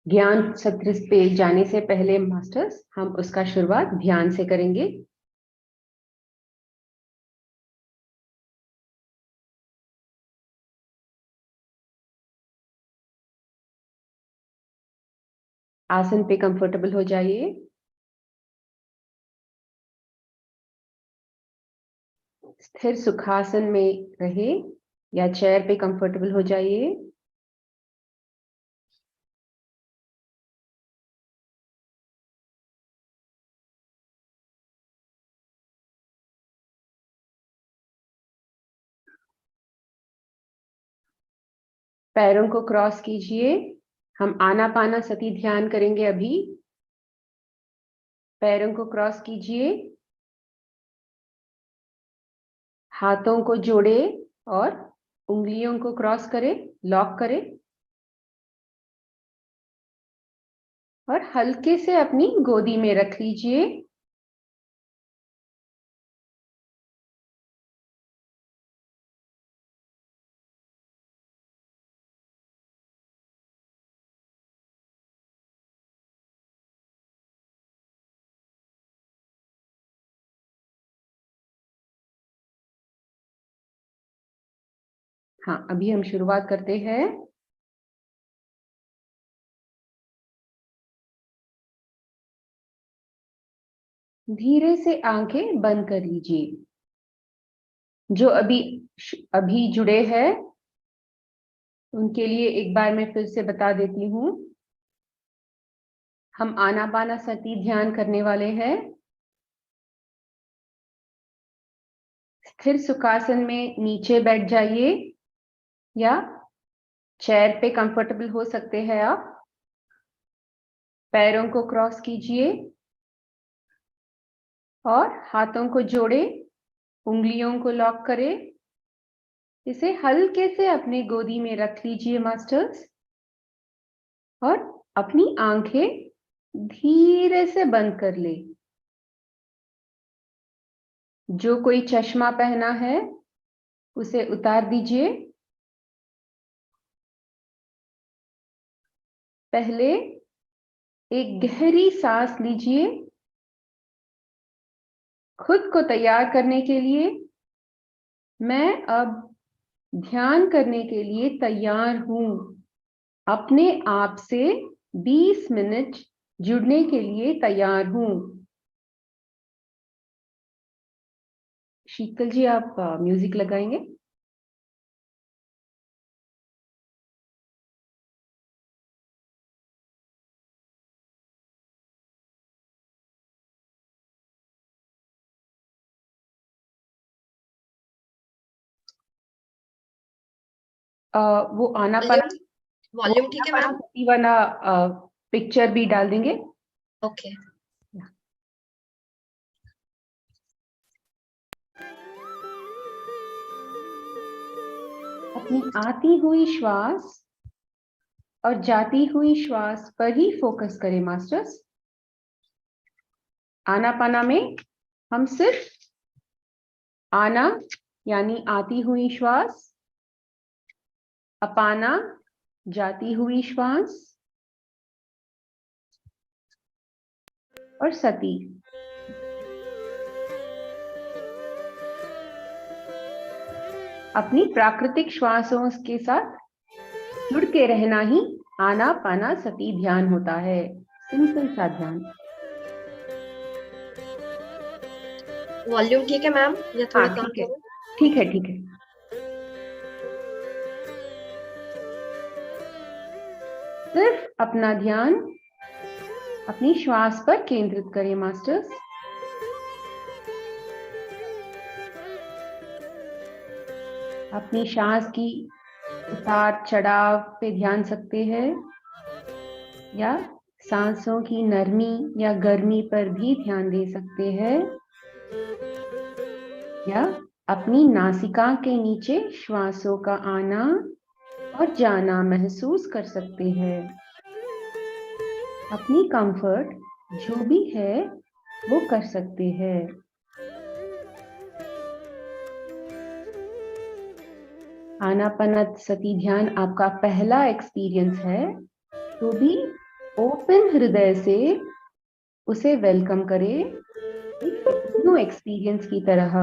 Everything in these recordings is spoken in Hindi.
ज्ञान सत्र पे जाने से पहले मास्टर्स हम उसका शुरुआत ध्यान से करेंगे। आसन पे कंफर्टेबल हो जाइए। स्थिर सुखासन में रहे या चेयर पे कंफर्टेबल हो जाइए। पैरों को क्रॉस कीजिए। हम आनापाना सती ध्यान करेंगे अभी। पैरों को क्रॉस कीजिए, हाथों को जोड़े और उंगलियों को क्रॉस करें, लॉक करें और हल्के से अपनी गोदी में रख लीजिए। हाँ, अभी हम शुरुआत करते हैं। धीरे से आंखें बंद कर लीजिए। जो अभी जुड़े हैं उनके लिए एक बार मैं फिर से बता देती हूँ। हम आनापाना सती ध्यान करने वाले हैं। स्थिर सुखासन में नीचे बैठ जाइए या चेयर पे कंफर्टेबल हो सकते हैं आप। पैरों को क्रॉस कीजिए और हाथों को जोड़े, उंगलियों को लॉक करें। इसे हल्के से अपने गोदी में रख लीजिए मास्टर्स और अपनी आंखें धीरे से बंद कर ले। जो कोई चश्मा पहना है उसे उतार दीजिए। पहले एक गहरी सांस लीजिए। खुद को तैयार करने के लिए मैं अब ध्यान करने के लिए तैयार हूं। अपने आप से 20 मिनट जुड़ने के लिए तैयार हूं। शीतल जी, आप म्यूजिक लगाएंगे? वो आनापाना वॉल्यूम ठीक है मैम? सती वाला पिक्चर भी डाल देंगे। ओके। अपनी आती हुई श्वास और जाती हुई श्वास पर ही फोकस करें मास्टर्स। आनापाना में हम सिर्फ आना यानी आती हुई श्वास, अपाना जाती हुई श्वास और सती अपनी प्राकृतिक श्वासों के साथ जुड़ के रहना ही आनापाना सती ध्यान होता है। सिंपल सा ध्यान। वॉल्यूम ठीक है मैम या थोड़ा कम ठीक है, करूं? ठीक है, ठीक है। सिर्फ अपना ध्यान अपनी श्वास पर केंद्रित करें मास्टर्स। अपनी सांस की उतार चढ़ाव पे ध्यान सकते हैं या सांसों की नरमी या गर्मी पर भी ध्यान दे सकते हैं या अपनी नासिका के नीचे श्वासों का आना और जाना महसूस कर सकते हैं। अपनी कंफर्ट जो भी है वो कर सकते हैं। आनापाना सती ध्यान आपका पहला एक्सपीरियंस है तो भी ओपन हृदय से उसे वेलकम करें एक न्यू एक्सपीरियंस की तरह।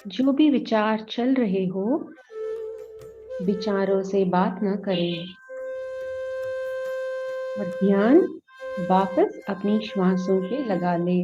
जो भी विचार चल रहे हो, विचारों से बात न करें और ध्यान वापस अपनी श्वासों पे लगा ले।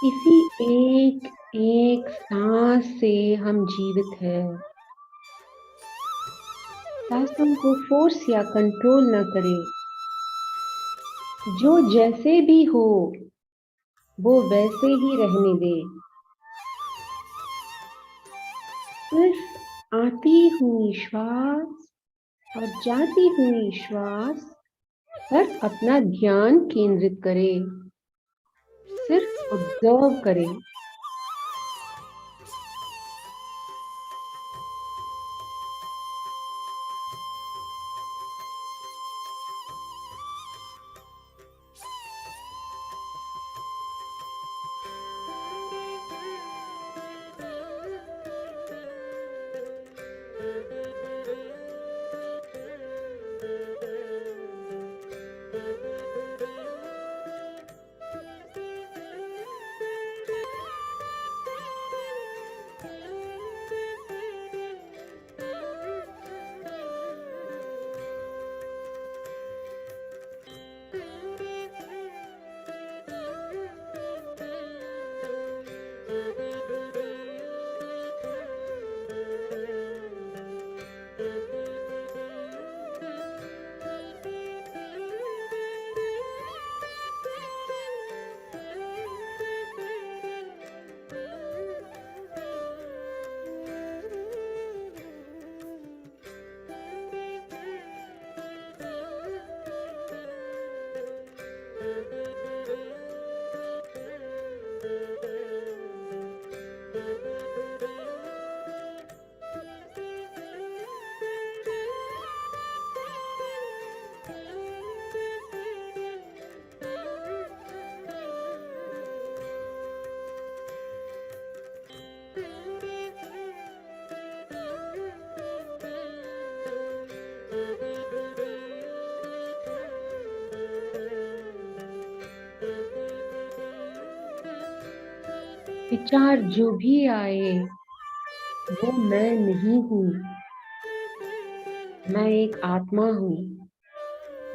इसी एक एक सांस से हम जीवित हैं। सांसों को फोर्स या कंट्रोल न करें। जो जैसे भी हो वो वैसे ही रहने दे। सिर्फ आती हुई श्वास और जाती हुई श्वास पर अपना ध्यान केंद्रित करें। सिर्फ ऑब्जर्व करें। विचार जो भी आए वो मैं नहीं हूँ। मैं एक आत्मा हूँ।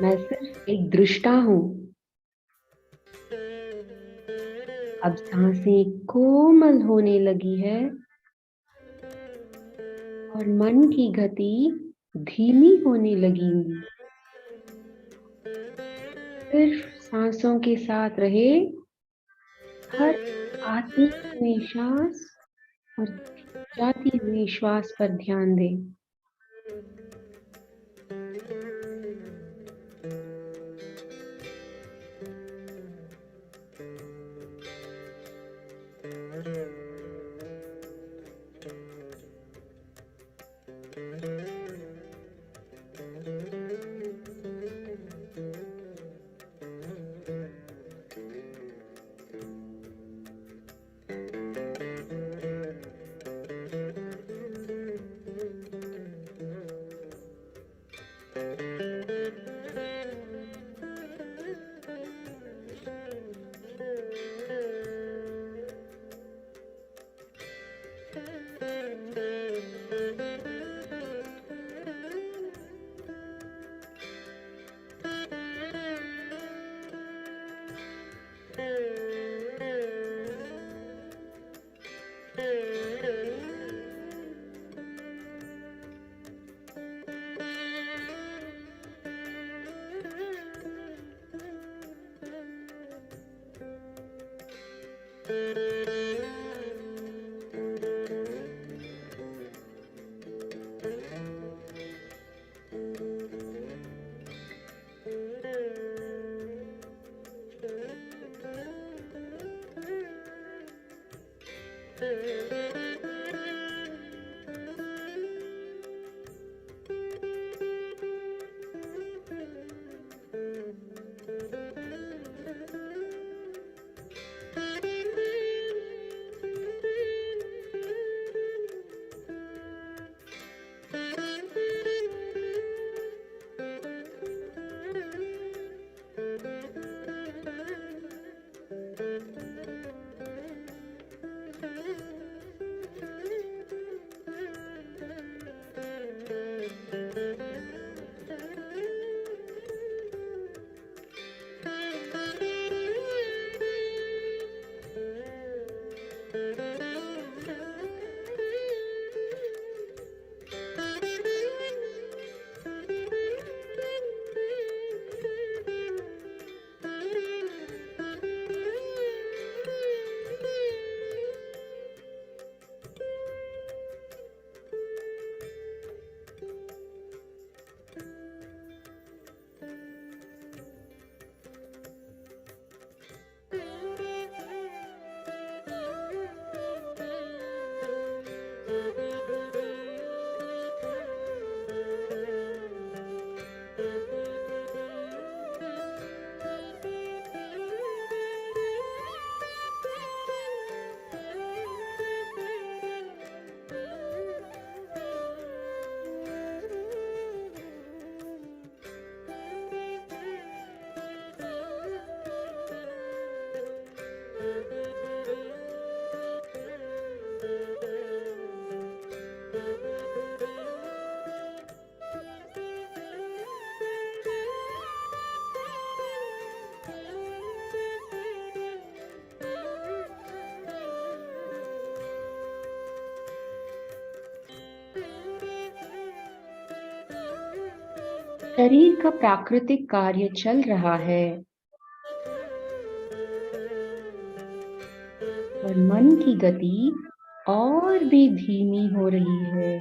मैं सिर्फ एक दृष्टा हूँ। अब सांसें कोमल होने लगी है और मन की गति धीमी होने लगेगी। सिर्फ सांसों के साथ रहे। हर आती हुई सांस और जाती हुई श्वास पर ध्यान दें। शरीर का प्राकृतिक कार्य चल रहा है और मन की गति और भी धीमी हो रही है।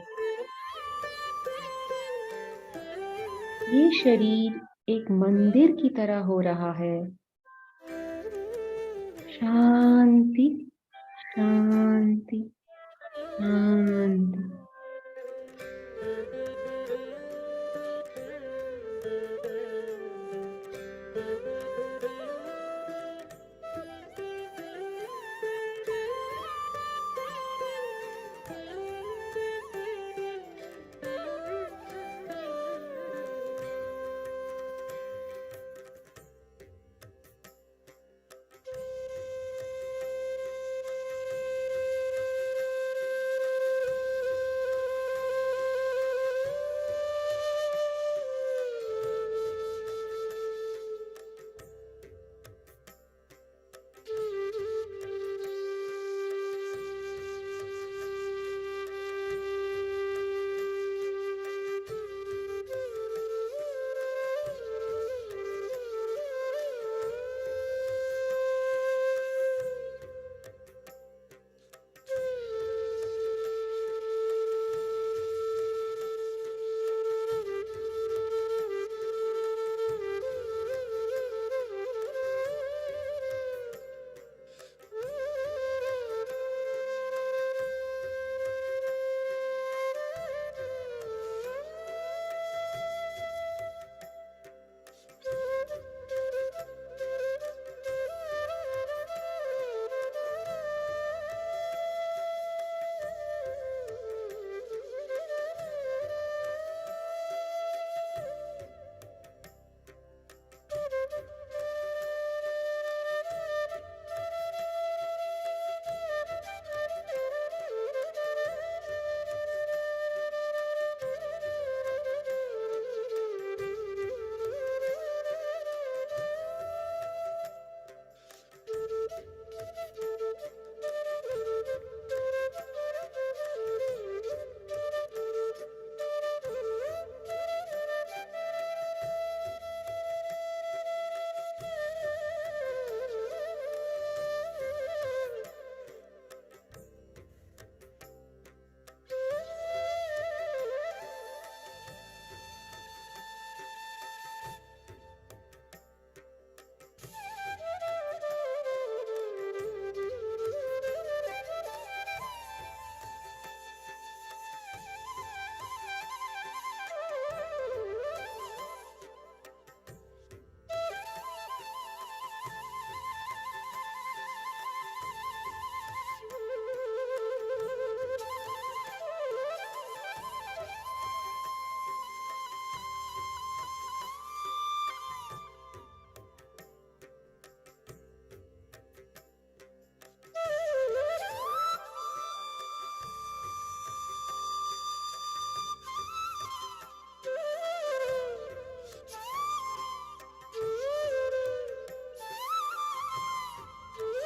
ये शरीर एक मंदिर की तरह हो रहा है। शांति, शांति, शांति।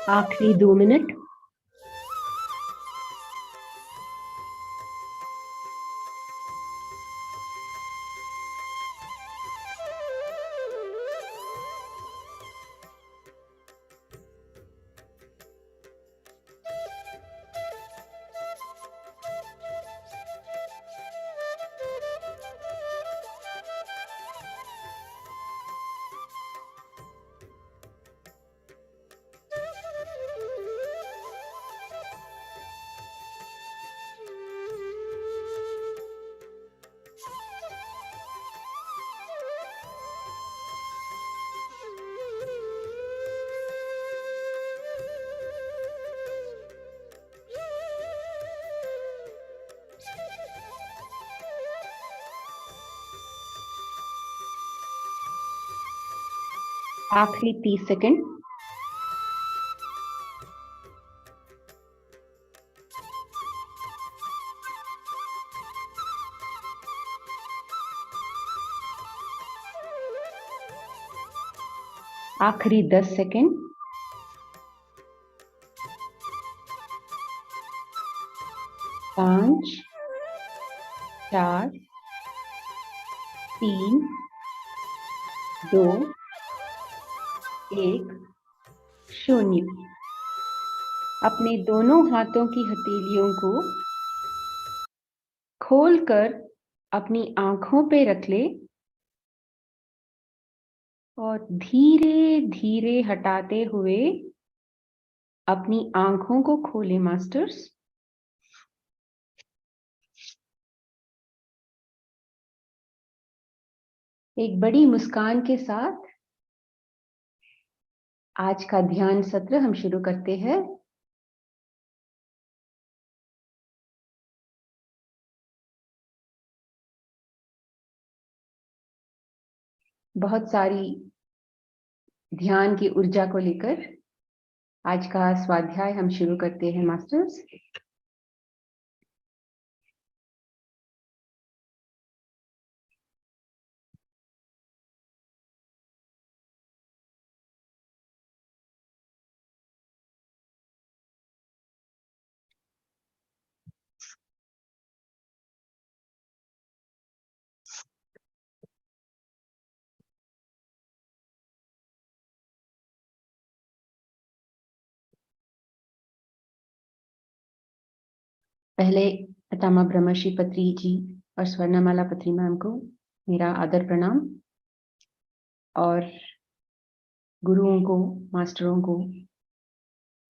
आखिरी 2 मिनट। आखिरी 30 सेकंड। आखिरी 10 सेकंड। 5 4 3 2 1 0। अपने दोनों हाथों की हथेलियों को खोलकर अपनी आंखों पे रख ले और धीरे धीरे हटाते हुए अपनी आंखों को खोले मास्टर्स। एक बड़ी मुस्कान के साथ आज का ध्यान सत्र हम शुरू करते हैं। बहुत सारी ध्यान की ऊर्जा को लेकर आज का स्वाध्याय हम शुरू करते हैं मास्टर्स। पहले पितामह ब्रह्मश्री पत्री जी और स्वर्णमाला पत्री मैम को मेरा आदर प्रणाम, और गुरुओं को, मास्टरों को,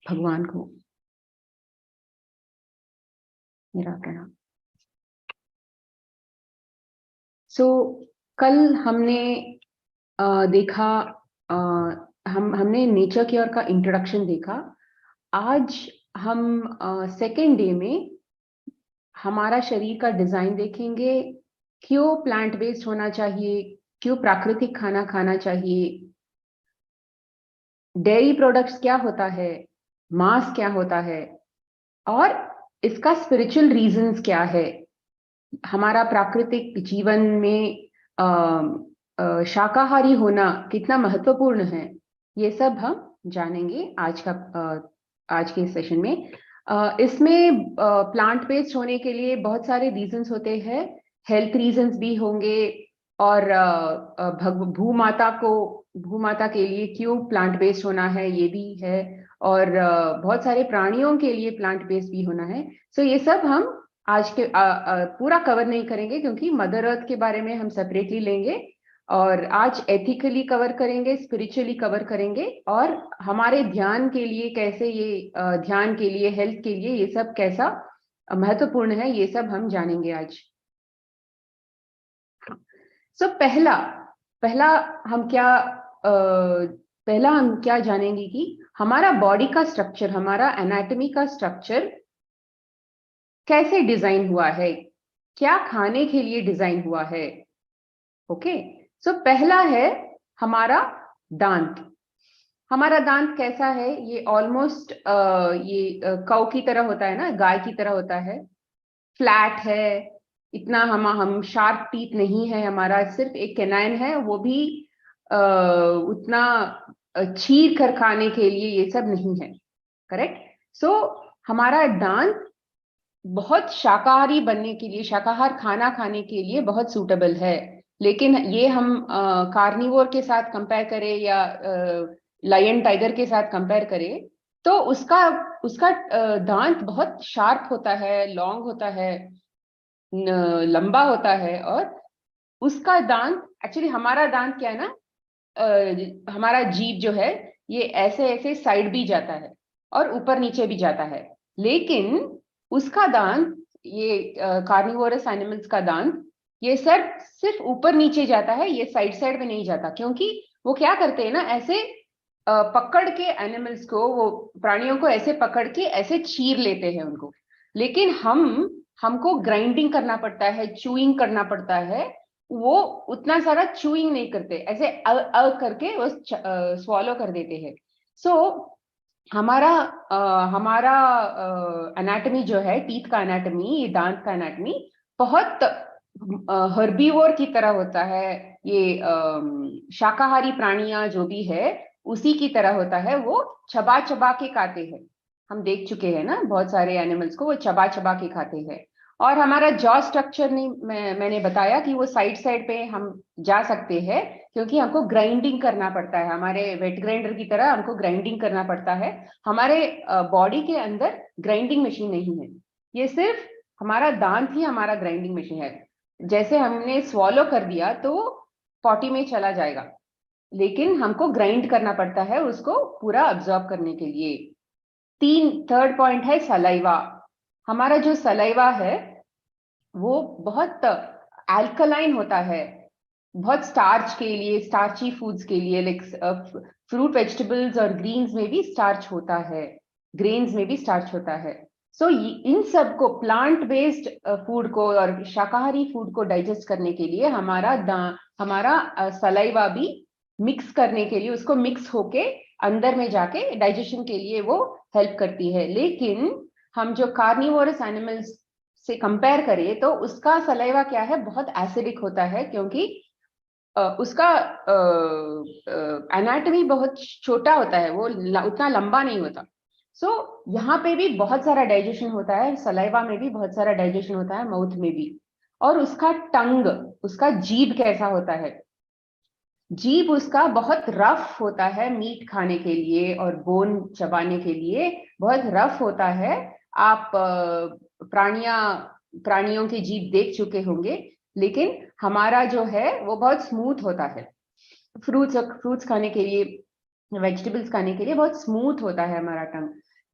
भगवान को मेरा प्रणाम। कल हमने देखा, हमने नेचर केयर का इंट्रोडक्शन देखा। आज हम सेकेंड डे में हमारा शरीर का डिजाइन देखेंगे। क्यों प्लांट बेस्ड होना चाहिए, क्यों प्राकृतिक खाना खाना चाहिए, डेयरी प्रोडक्ट्स क्या होता है, मांस क्या होता है, और इसका स्पिरिचुअल रीजंस क्या है। हमारा प्राकृतिक जीवन में शाकाहारी होना कितना महत्वपूर्ण है, ये सब हम जानेंगे आज के सेशन में। इसमें प्लांट बेस्ड होने के लिए बहुत सारे रीजंस होते हैं, हेल्थ रीजंस भी होंगे, और भूमाता के लिए क्यों प्लांट बेस्ड होना है ये भी है, और बहुत सारे प्राणियों के लिए प्लांट बेस्ड भी होना है। ये सब हम आज के पूरा कवर नहीं करेंगे, क्योंकि मदर अर्थ के बारे में हम सेपरेटली लेंगे, और आज एथिकली कवर करेंगे, स्पिरिचुअली कवर करेंगे, और हमारे ध्यान के लिए कैसे ये ध्यान के लिए, हेल्थ के लिए ये सब कैसा महत्वपूर्ण है, ये सब हम जानेंगे आज। पहला हम क्या जानेंगे कि हमारा बॉडी का स्ट्रक्चर, हमारा एनाटॉमी का स्ट्रक्चर कैसे डिजाइन हुआ है, क्या खाने के लिए डिजाइन हुआ है। ओके, पहला है हमारा दांत। हमारा दांत कैसा है, ये ऑलमोस्ट काऊ की तरह होता है ना, गाय की तरह होता है, फ्लैट है, इतना हम शार्प टीथ नहीं है, हमारा सिर्फ एक कैनाइन है, वो भी उतना चीर कर खाने के लिए ये सब नहीं है। करेक्ट। सो हमारा दांत बहुत शाकाहारी बनने के लिए, शाकाहार खाना खाने के लिए बहुत सूटेबल है। लेकिन ये हम कार्निवोर के साथ कंपेयर करें या लायन टाइगर के साथ कंपेयर करें तो उसका उसका दांत बहुत शार्प होता है, लॉन्ग होता है, लंबा होता है। और उसका दांत, एक्चुअली हमारा दांत क्या है ना, हमारा जीभ जो है ये ऐसे ऐसे साइड भी जाता है और ऊपर नीचे भी जाता है। लेकिन उसका दांत, ये कार्निवोरस एनिमल्स का दांत, ये सिर्फ ऊपर नीचे जाता है, ये साइड साइड में नहीं जाता। क्योंकि वो क्या करते हैं ना, ऐसे पकड़ के एनिमल्स को, वो प्राणियों को ऐसे पकड़ के ऐसे चीर लेते हैं उनको। लेकिन हमको ग्राइंडिंग करना पड़ता है, चूइंग करना पड़ता है। वो उतना सारा चूइंग नहीं करते, ऐसे करके वो स्वॉलो कर देते हैं। सो हमारा एनाटमी जो है, टीथ का एनाटमी, ये दांत का एनाटमी बहुत हर्बीवोर की तरह होता है। ये शाकाहारी प्राणियां जो भी है उसी की तरह होता है। वो चबा चबा के खाते हैं। हम देख चुके हैं ना बहुत सारे एनिमल्स को, वो चबा चबा के खाते हैं। और हमारा जॉ स्ट्रक्चर नहीं, मैंने बताया कि वो साइड साइड पे हम जा सकते हैं क्योंकि हमको ग्राइंडिंग करना पड़ता है। हमारे वेट ग्राइंडर की तरह हमको ग्राइंडिंग करना पड़ता है। हमारे बॉडी के अंदर ग्राइंडिंग मशीन नहीं है, ये सिर्फ हमारा दांत ही हमारा ग्राइंडिंग मशीन है। जैसे हमने स्वॉलो कर दिया तो पॉटी में चला जाएगा, लेकिन हमको ग्राइंड करना पड़ता है उसको पूरा अब्सॉर्ब करने के लिए। थर्ड पॉइंट है सलाइवा। हमारा जो सलाइवा है वो बहुत अल्कलाइन होता है, बहुत स्टार्च के लिए, स्टार्ची फूड्स के लिए, लाइक फ्रूट वेजिटेबल्स और ग्रीन्स में भी स्टार्च होता है, ग्रेन्स में भी स्टार्च होता है। सो इन सब को, प्लांट बेस्ड फूड को और शाकाहारी फूड को डाइजेस्ट करने के लिए हमारा सलाइवा भी मिक्स करने के लिए, उसको मिक्स होके अंदर में जाके डाइजेशन के लिए वो हेल्प करती है। लेकिन हम जो कार्निवोरस एनिमल्स से कंपेयर करें तो उसका सलाइवा क्या है, बहुत एसिडिक होता है। क्योंकि उसका एनाटमी बहुत छोटा होता है, वो उतना लंबा नहीं होता। सो यहाँ पे भी बहुत सारा डाइजेशन होता है, सलाइवा में भी बहुत सारा डाइजेशन होता है, माउथ में भी। और उसका टंग, उसका जीभ कैसा होता है, जीभ उसका बहुत रफ होता है मीट खाने के लिए और बोन चबाने के लिए, बहुत रफ होता है। आप प्राणियों की जीभ देख चुके होंगे, लेकिन हमारा जो है वो बहुत स्मूथ होता है। फ्रूट्स खाने के लिए, वेजिटेबल्स खाने के लिए बहुत स्मूथ होता है हमारा टंग।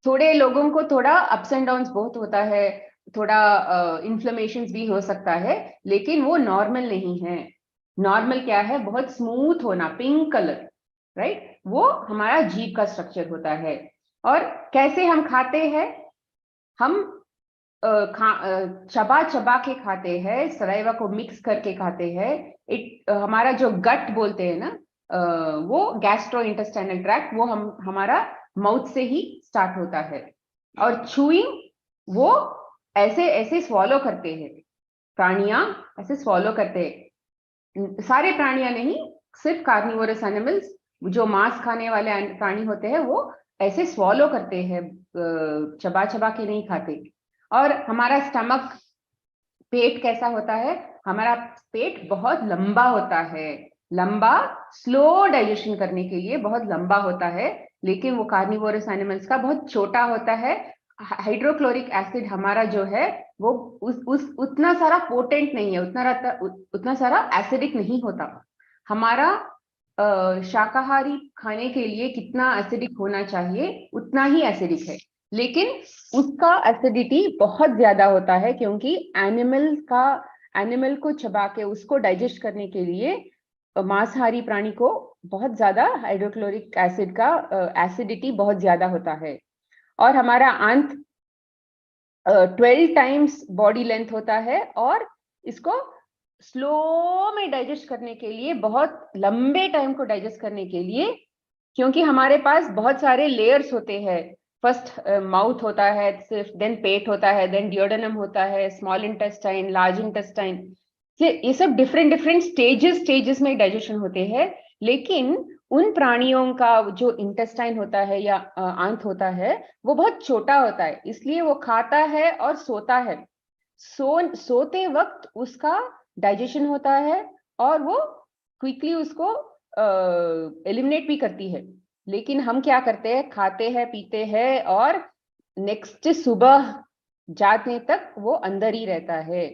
थोड़े लोगों को थोड़ा अप्स एंड डाउन्स बहुत होता है, थोड़ा इन्फ्लेमेशन भी हो सकता है, लेकिन वो नॉर्मल नहीं है। नॉर्मल क्या है, बहुत स्मूथ होना, पिंक कलर, राइट, वो हमारा जीभ का स्ट्रक्चर होता है। और कैसे हम खाते हैं, हम चबा चबा के खाते हैं, सलाइवा को मिक्स करके खाते हैं। हमारा जो गट बोलते हैं ना, वो गैस्ट्रो इंटेस्टाइनल ट्रैक्ट, वो हमारा माउथ से ही स्टार्ट होता है। और चूइंग, वो ऐसे ऐसे स्वॉलो करते हैं, प्राणियां ऐसे स्वॉलो करते हैं। सारे प्राणियां नहीं, सिर्फ कार्निवोरस एनिमल्स, जो मांस खाने वाले प्राणी होते हैं, वो ऐसे स्वॉलो करते हैं, चबा चबा के नहीं खाते। और हमारा स्टमक, पेट कैसा होता है, हमारा पेट बहुत लंबा होता है, लंबा, स्लो डाइजेशन करने के लिए बहुत लंबा होता है। लेकिन वो कार्निवोरस एनिमल्स का बहुत छोटा होता है। हाइड्रोक्लोरिक एसिड हमारा जो है वो उतना सारा पोटेंट नहीं है, उतना सारा एसिडिक नहीं होता। हमारा शाकाहारी खाने के लिए कितना एसिडिक होना चाहिए उतना ही एसिडिक है, लेकिन उसका एसिडिटी बहुत ज्यादा होता है क्योंकि एनिमल को चबा के उसको डाइजेस्ट करने के लिए मांसाहारी प्राणी को बहुत ज्यादा हाइड्रोक्लोरिक एसिड का एसिडिटी बहुत ज्यादा होता है। और हमारा आंत 12 टाइम्स बॉडी लेंथ होता है, और इसको स्लो में डाइजेस्ट करने के लिए, बहुत लंबे टाइम को डाइजेस्ट करने के लिए, क्योंकि हमारे पास बहुत सारे लेयर्स होते हैं। फर्स्ट माउथ होता है, सिर्फ देन पेट होता है, देन डियोडेनम होता है, स्मॉल इंटेस्टाइन, लार्ज इंटेस्टाइन, ये सब डिफरेंट डिफरेंट स्टेजेस में डाइजेशन होते हैं। लेकिन उन प्राणियों का जो इंटेस्टाइन होता है या आंत होता है वो बहुत छोटा होता है, इसलिए वो खाता है और सोता है। सोते वक्त उसका डाइजेशन होता है और वो क्विकली उसको एलिमिनेट भी करती है। लेकिन हम क्या करते हैं, खाते हैं पीते हैं और नेक्स्ट सुबह जागने तक वो अंदर ही रहता है।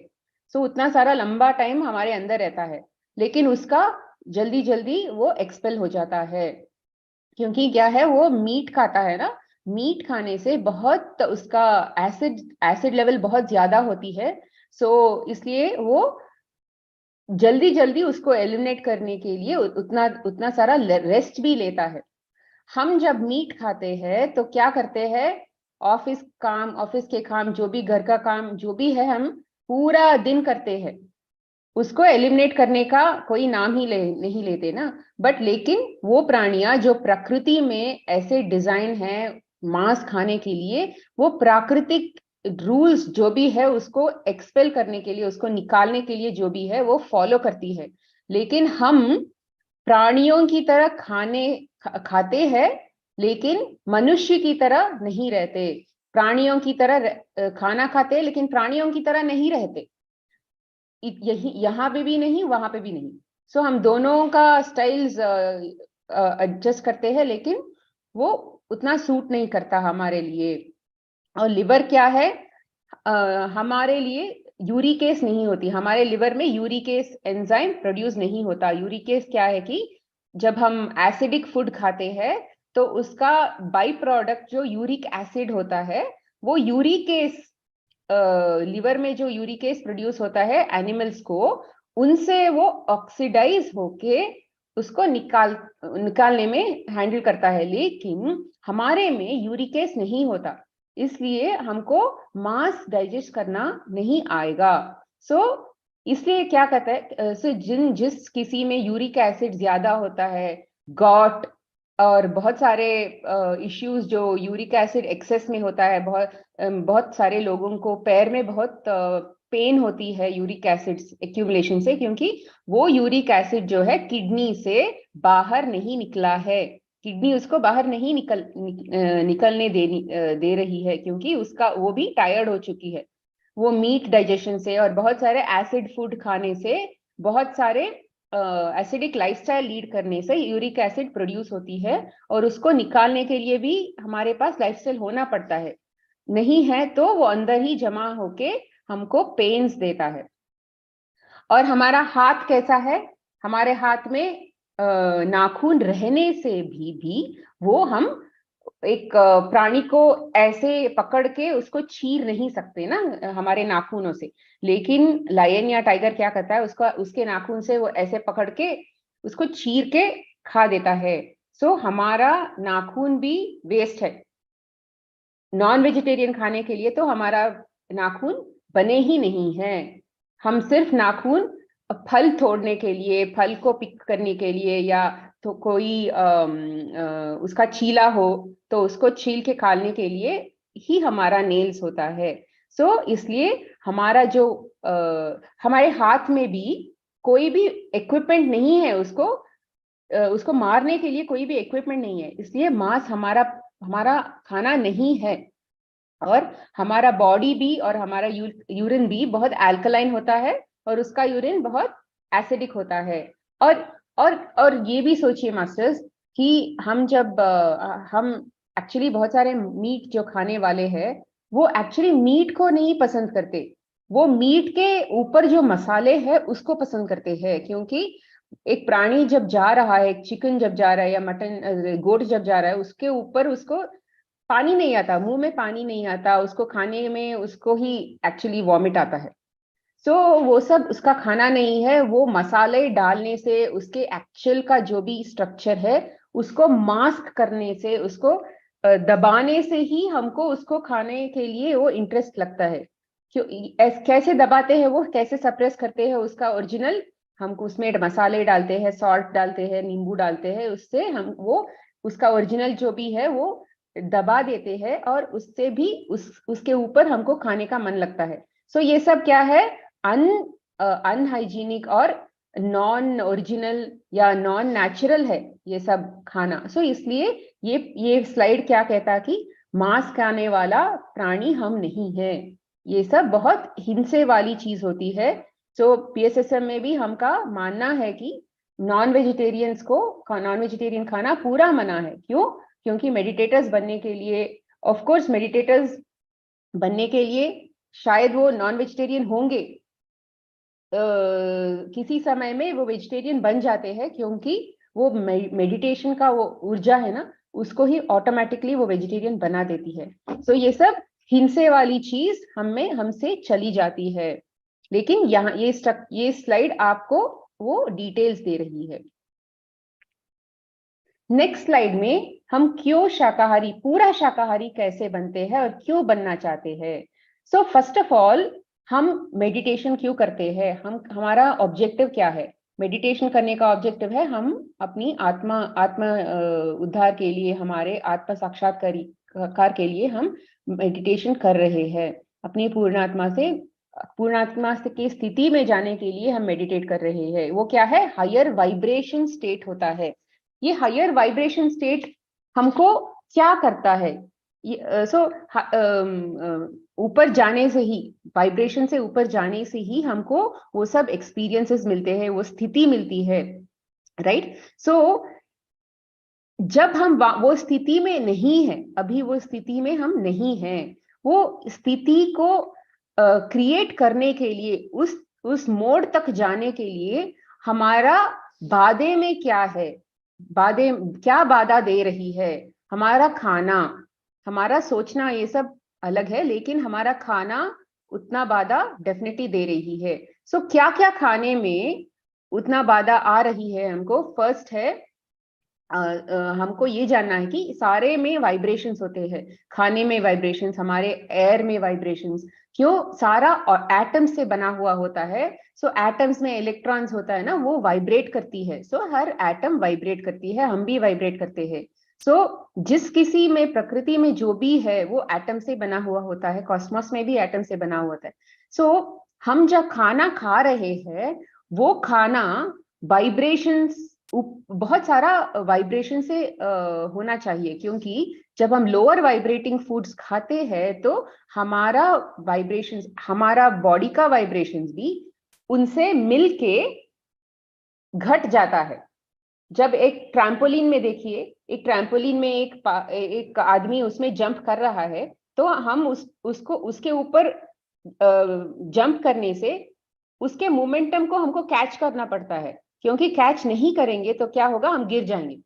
उतना सारा लंबा टाइम हमारे अंदर रहता है, लेकिन उसका जल्दी जल्दी वो एक्सपेल हो जाता है, क्योंकि क्या है, वो मीट खाता है ना। मीट खाने से बहुत उसका एसिड एसिड लेवल बहुत ज्यादा होती है। इसलिए वो जल्दी जल्दी उसको एलिमिनेट करने के लिए उतना उतना सारा रेस्ट भी लेता है। हम जब मीट खाते हैं तो क्या करते हैं, ऑफिस के काम, जो भी घर का काम जो भी है, हम पूरा दिन करते हैं, उसको एलिमिनेट करने का कोई नाम ही नहीं लेते ना। बट लेकिन वो प्राणियां जो प्रकृति में ऐसे डिजाइन है मांस खाने के लिए, वो प्राकृतिक रूल्स जो भी है उसको एक्सपेल करने के लिए, उसको निकालने के लिए जो भी है वो फॉलो करती है। लेकिन हम प्राणियों की तरह खाते हैं, लेकिन मनुष्य की तरह नहीं रहते। प्राणियों की तरह खाना खाते हैं, लेकिन प्राणियों की तरह नहीं रहते। यही यहाँ पे भी नहीं, वहां पे भी नहीं। हम दोनों का स्टाइल्स एडजस्ट करते हैं, लेकिन वो उतना सूट नहीं करता हमारे लिए। और लिवर क्या है, हमारे लिए यूरिकेस नहीं होती, हमारे लिवर में यूरिकेस एंजाइम प्रोड्यूस नहीं होता। यूरिकेस क्या है कि जब हम एसिडिक फूड खाते हैं तो उसका बाई प्रोडक्ट जो यूरिक एसिड होता है, वो यूरिकेस, लिवर में जो यूरिकेस प्रोड्यूस होता है एनिमल्स को, उनसे वो ऑक्सीडाइज होके उसको निकालने में हैंडल करता है। लेकिन हमारे में यूरिकेस नहीं होता, इसलिए हमको मांस डाइजेस्ट करना नहीं आएगा। इसलिए क्या कहता है, जिस किसी में यूरिक एसिड ज्यादा होता है, गॉट और बहुत सारे इश्यूज, जो यूरिक एसिड एक्सेस में होता है, बहुत सारे लोगों को पैर में बहुत पेन होती है यूरिक एसिड एक्यूमुलेशन से, क्योंकि वो यूरिक एसिड जो है किडनी से बाहर नहीं निकला है। किडनी उसको बाहर नहीं निकलने दे रही है, क्योंकि उसका वो भी टायर्ड हो चुकी है। वो मीट डाइजेशन से और बहुत सारे एसिड फूड खाने से, बहुत सारे एसिडिक लाइफस्टाइल लीड करने से यूरिक एसिड प्रोड्यूस होती है, और उसको निकालने के लिए भी हमारे पास लाइफस्टाइल होना पड़ता है। नहीं है तो वो अंदर ही जमा होके हमको पेन्स देता है। और हमारा हाथ कैसा है, हमारे हाथ में नाखून रहने से भी वो हम एक प्राणी को ऐसे पकड़ के उसको चीर नहीं सकते ना हमारे नाखूनों से। लेकिन लायन या टाइगर क्या करता है, उसके नाखून से वो ऐसे पकड़ के उसको चीर के खा देता है। हमारा नाखून भी वेस्ट है। नॉन वेजिटेरियन खाने के लिए तो हमारा नाखून बने ही नहीं है। हम सिर्फ नाखून फल तोड़ने के लिए, फल को पिक करने के लिए, या तो कोई उसका छीला हो तो उसको छील के खाने के लिए ही हमारा नेल्स होता है। इसलिए हमारा जो हमारे हाथ में भी कोई भी इक्विपमेंट नहीं है, उसको मारने के लिए कोई भी इक्विपमेंट नहीं है, इसलिए मांस हमारा हमारा खाना नहीं है। और हमारा बॉडी भी और हमारा यूरिन भी बहुत अल्कलाइन होता है, और उसका यूरिन बहुत एसिडिक होता है। और और ये भी सोचिए मास्टर्स कि हम एक्चुअली बहुत सारे मीट जो खाने वाले हैं, वो एक्चुअली मीट को नहीं पसंद करते, वो मीट के ऊपर जो मसाले हैं उसको पसंद करते हैं। क्योंकि एक प्राणी जब जा रहा है, एक चिकन जब जा रहा है या मटन गोट जब जा रहा है, उसके ऊपर उसको पानी नहीं आता, मुंह में पानी नहीं आता, उसको खाने में उसको ही एक्चुअली वॉमिट आता है। वो सब उसका खाना नहीं है। वो मसाले डालने से उसके एक्चुअल का जो भी स्ट्रक्चर है उसको मास्क करने से, उसको दबाने से ही हमको उसको खाने के लिए वो इंटरेस्ट लगता है। क्यों कैसे दबाते हैं, वो कैसे सप्रेस करते हैं उसका ओरिजिनल, हमको उसमें मसाले डालते हैं, सॉल्ट डालते हैं, नींबू डालते हैं, उससे हम वो उसका ओरिजिनल जो भी है वो दबा देते हैं, और उससे भी उसके ऊपर हमको खाने का मन लगता है। ये सब क्या है, अनहाइजीनिक और नॉन ओरिजिनल या नॉन नेचुरल है ये सब खाना। सो इसलिए ये स्लाइड क्या कहता कि मांस खाने वाला प्राणी हम नहीं है, ये सब बहुत हिंसे वाली चीज होती है। सो पीएसएसएम में भी हमका मानना है कि नॉन वेजिटेरियन खाना पूरा मना है। क्यों? क्योंकि मेडिटेटर्स बनने के लिए, ऑफ कोर्स मेडिटेटर्स बनने के लिए शायद वो नॉन वेजिटेरियन होंगे, किसी समय में वो वेजिटेरियन बन जाते हैं, क्योंकि वो मेडिटेशन का वो ऊर्जा है ना, उसको ही ऑटोमेटिकली वो वेजिटेरियन बना देती है। सो ये सब हिंसे वाली चीज हमसे चली जाती है। लेकिन यहाँ ये स्लाइड आपको वो डिटेल्स दे रही है। नेक्स्ट स्लाइड में हम क्यों शाकाहारी, पूरा शाकाहारी कैसे बनते हैं और क्यों बनना चाहते हैं। सो फर्स्ट ऑफ ऑल, हम मेडिटेशन क्यों करते हैं? हमारा ऑब्जेक्टिव क्या है? मेडिटेशन करने का ऑब्जेक्टिव है हम अपनी आत्मा उद्धार के लिए, हमारे आत्मा साक्षात्कार के लिए हम मेडिटेशन कर रहे हैं। अपनी पूर्णात्मा की स्थिति में जाने के लिए हम मेडिटेट कर रहे हैं। वो क्या है? हायर वाइब्रेशन स्टेट होता है। ये हायर वाइब्रेशन स्टेट हमको क्या करता है? ऊपर जाने से ही, वाइब्रेशन से ऊपर जाने से ही हमको वो सब एक्सपीरियंसेस मिलते हैं, वो स्थिति मिलती है, राइट? सो जब हम वो स्थिति में नहीं है, अभी वो स्थिति में हम नहीं हैं, वो स्थिति को क्रिएट करने के लिए, उस मोड तक जाने के लिए हमारा बाधे में क्या है, क्या बाधा दे रही है? हमारा खाना, हमारा सोचना, ये सब अलग है, लेकिन हमारा खाना उतना बाधा डेफिनेटली दे रही है। सो क्या क्या खाने में उतना बाधा आ रही है हमको? फर्स्ट है, हमको ये जानना है कि सारे में वाइब्रेशंस होते हैं। खाने में वाइब्रेशंस, हमारे एयर में वाइब्रेशंस। क्यों? सारा एटम्स से बना हुआ होता है। सो एटम्स में इलेक्ट्रॉन्स होता है ना, वो वाइब्रेट करती है। सो हर एटम वाइब्रेट करती है, हम भी वाइब्रेट करते हैं। सो जिस किसी में, प्रकृति में जो भी है वो एटम से बना हुआ होता है, कॉस्मोस में भी एटम से बना हुआ होता है। सो हम जब खाना खा रहे हैं, वो खाना वाइब्रेशंस, बहुत सारा वाइब्रेशन से होना चाहिए, क्योंकि जब हम लोअर वाइब्रेटिंग फूड्स खाते हैं तो हमारा वाइब्रेशंस, हमारा बॉडी का वाइब्रेशंस भी उनसे मिलके घट जाता है। जब एक ट्रैम्पोलिन में देखिए, एक ट्रैम्पोलिन में एक आदमी उसमें जंप कर रहा है, तो हम उसको उसके ऊपर जंप करने से उसके मोमेंटम को हमको कैच करना पड़ता है, क्योंकि कैच नहीं करेंगे तो क्या होगा? हम गिर जाएंगे।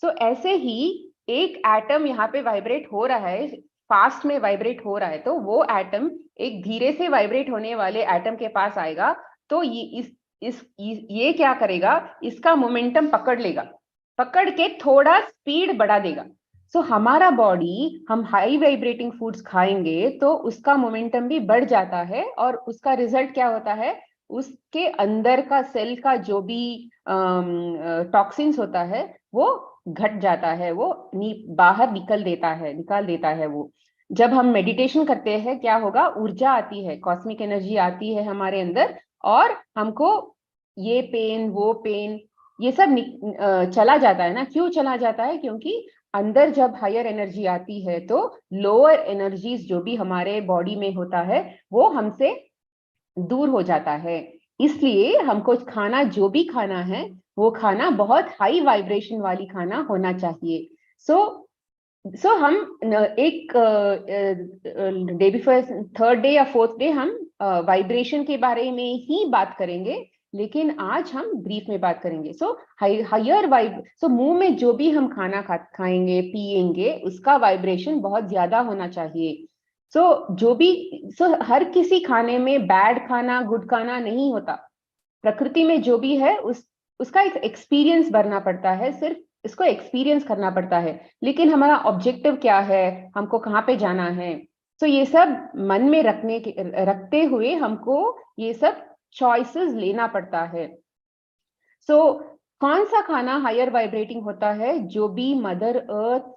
सो ऐसे ही एक एटम यहाँ पे वाइब्रेट हो रहा है, फास्ट में वाइब्रेट हो रहा है, तो वो एटम एक धीरे से वाइब्रेट होने वाले एटम के पास आएगा, तो ये क्या करेगा? इसका मोमेंटम पकड़ लेगा, पकड़ के थोड़ा स्पीड बढ़ा देगा। सो हमारा बॉडी, हम हाई वाइब्रेटिंग फूड्स खाएंगे तो उसका मोमेंटम भी बढ़ जाता है, और उसका रिजल्ट क्या होता है? उसके अंदर का सेल का जो भी टॉक्सिन्स होता है वो घट जाता है, वो बाहर निकाल देता है वो। जब हम मेडिटेशन करते हैं, क्या होगा? ऊर्जा आती है, कॉस्मिक एनर्जी आती है हमारे अंदर, और हमको ये पेन, वो पेन, ये सब चला जाता है ना। क्यों चला जाता है? क्योंकि अंदर जब हायर एनर्जी आती है तो लोअर एनर्जीज जो भी हमारे बॉडी में होता है वो हमसे दूर हो जाता है। इसलिए हमको खाना, जो भी खाना है, वो खाना बहुत हाई वाइब्रेशन वाली खाना होना चाहिए। सो हम एक डे बिफोर, थर्ड डे या फोर्थ डे हम वाइब्रेशन के बारे में ही बात करेंगे, लेकिन आज हम ब्रीफ में बात करेंगे। सो हायर वाइब, सो मुंह में जो भी हम खाना खाएंगे, पिएंगे, उसका वाइब्रेशन बहुत ज्यादा होना चाहिए। हर किसी खाने में बैड खाना, गुड खाना नहीं होता। प्रकृति में जो भी है उसका एक एक्सपीरियंस भरना पड़ता है, सिर्फ इसको एक्सपीरियंस करना पड़ता है। लेकिन हमारा ऑब्जेक्टिव क्या है? हमको कहाँ पे जाना है? ये सब मन में रखते हुए हमको ये सब चॉइसेस लेना पड़ता है। कौन सा खाना हायर वाइब्रेटिंग होता है? जो भी मदर अर्थ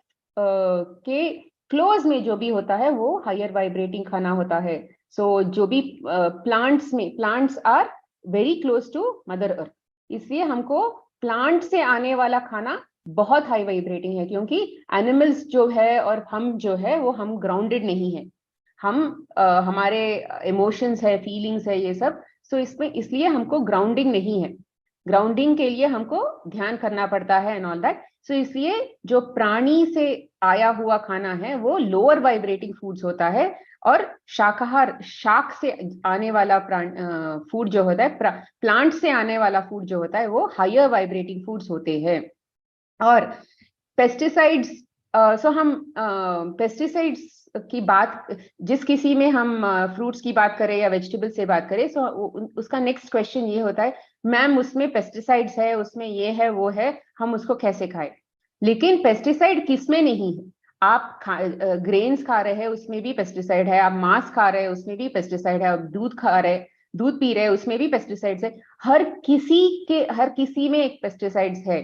के क्लोज में जो भी होता है वो हायर वाइब्रेटिंग खाना होता है। जो भी plants are very close to mother earth, इसलिए हमको प्लांट से आने वाला खाना बहुत हाई वाइब्रेटिंग है, क्योंकि एनिमल्स जो है और हम जो है वो हम ग्राउंडेड नहीं है, हम हमारे इमोशंस है, फीलिंग्स है, ये सब। सो इसमें इसलिए हमको ग्राउंडिंग नहीं है, ग्राउंडिंग के लिए हमको ध्यान करना पड़ता है एंड ऑल दैट। सो इसलिए जो प्राणी से आया हुआ खाना है वो लोअर वाइब्रेटिंग फूड्स होता है, और शाकाहार, शाक से आने वाला फूड जो होता है, प्लांट से आने वाला फूड जो होता है वो हायर वाइब्रेटिंग फूड्स होते हैं। और पेस्टिसाइड्स, सो हम पेस्टिसाइड्स की बात, जिस किसी में हम फ्रूट्स की बात करें या वेजिटेबल से बात करें, सो उसका नेक्स्ट क्वेश्चन ये होता है, मैम उसमें पेस्टिसाइड्स है, उसमें ये है वो है, हम उसको कैसे खाएं? लेकिन पेस्टिसाइड किसमें नहीं है? आप ग्रेन्स खा रहे हैं उसमें भी पेस्टिसाइड है, आप मांस खा रहे हैं उसमें भी पेस्टिसाइड है, आप दूध खा रहे हैं, दूध पी रहे हैं उसमें भी पेस्टिसाइड्स है, हर किसी में एक पेस्टिसाइड्स है।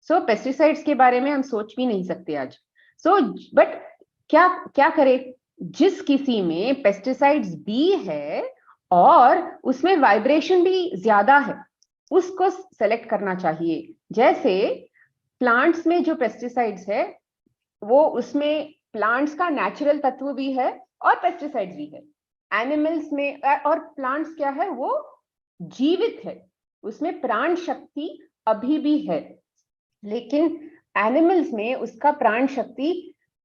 सो पेस्टिसाइड्स के बारे में हम सोच भी नहीं सकते आज। सो बट क्या क्या करें, जिस किसी में पेस्टिसाइड्स भी है और उसमें वाइब्रेशन भी ज्यादा है, उसको सेलेक्ट करना चाहिए। जैसे प्लांट्स में जो पेस्टिसाइड्स है वो उसमें प्लांट्स का नेचुरल तत्व भी है और पेस्टिसाइड्स भी है। एनिमल्स में और प्लांट्स क्या है, वो जीवित है, उसमें प्राण शक्ति अभी भी है, लेकिन एनिमल्स में उसका प्राण शक्ति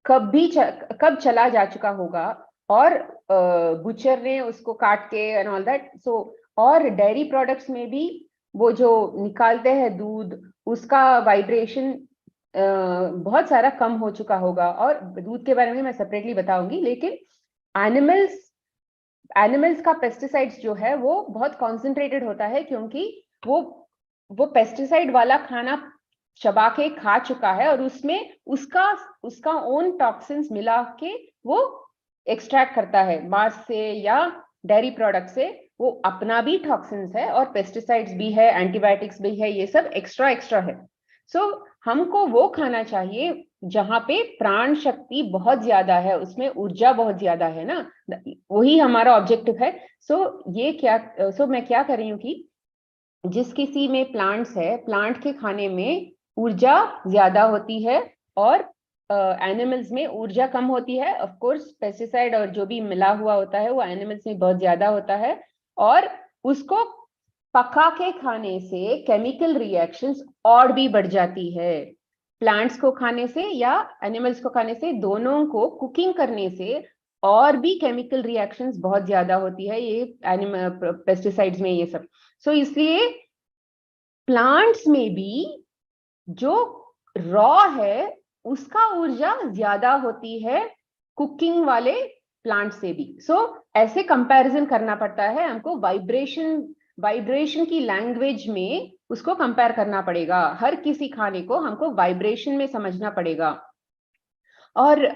कब चला जा चुका होगा, और बुचर ने उसको काट के एंड ऑल दैट। सो और डेयरी प्रोडक्ट्स में भी वो जो निकालते हैं दूध, उसका वाइब्रेशन बहुत सारा कम हो चुका होगा, और दूध के बारे में मैं सेपरेटली बताऊंगी। लेकिन एनिमल्स का पेस्टिसाइड्स जो है वो बहुत कॉन्सेंट्रेटेड होता है, क्योंकि वो पेस्टिसाइड वाला खाना चबा के खा चुका है, और उसमें उसका ओन टॉक्सिन्स मिला के वो एक्सट्रैक्ट करता है मांस से या डेयरी प्रोडक्ट से, वो अपना भी टॉक्सिन्स है और पेस्टिसाइड्स भी है, एंटीबायोटिक्स भी है, ये सब एक्स्ट्रा एक्स्ट्रा है। सो हमको वो खाना चाहिए जहां पे प्राण शक्ति बहुत ज्यादा है, उसमें ऊर्जा बहुत ज्यादा है ना, वही हमारा ऑब्जेक्टिव है। सो मैं क्या कर रही हूँ कि जिस किसी में प्लांट्स है, प्लांट के खाने में ऊर्जा ज्यादा होती है और एनिमल्स में ऊर्जा कम होती है। ऑफ कोर्स पेस्टिसाइड और जो भी मिला हुआ होता है वो एनिमल्स में बहुत ज्यादा होता है, और उसको पका के खाने से केमिकल रिएक्शंस और भी बढ़ जाती है। प्लांट्स को खाने से या एनिमल्स को खाने से, दोनों को कुकिंग करने से और भी केमिकल रिएक्शंस बहुत ज्यादा होती है, ये पेस्टिसाइड्स में ये सब। सो इसलिए प्लांट्स में भी जो रॉ है उसका ऊर्जा ज्यादा होती है कुकिंग वाले प्लांट से भी। सो ऐसे कंपैरिजन करना पड़ता है हमको, वाइब्रेशन की लैंग्वेज में उसको कंपेयर करना पड़ेगा, हर किसी खाने को हमको वाइब्रेशन में समझना पड़ेगा। और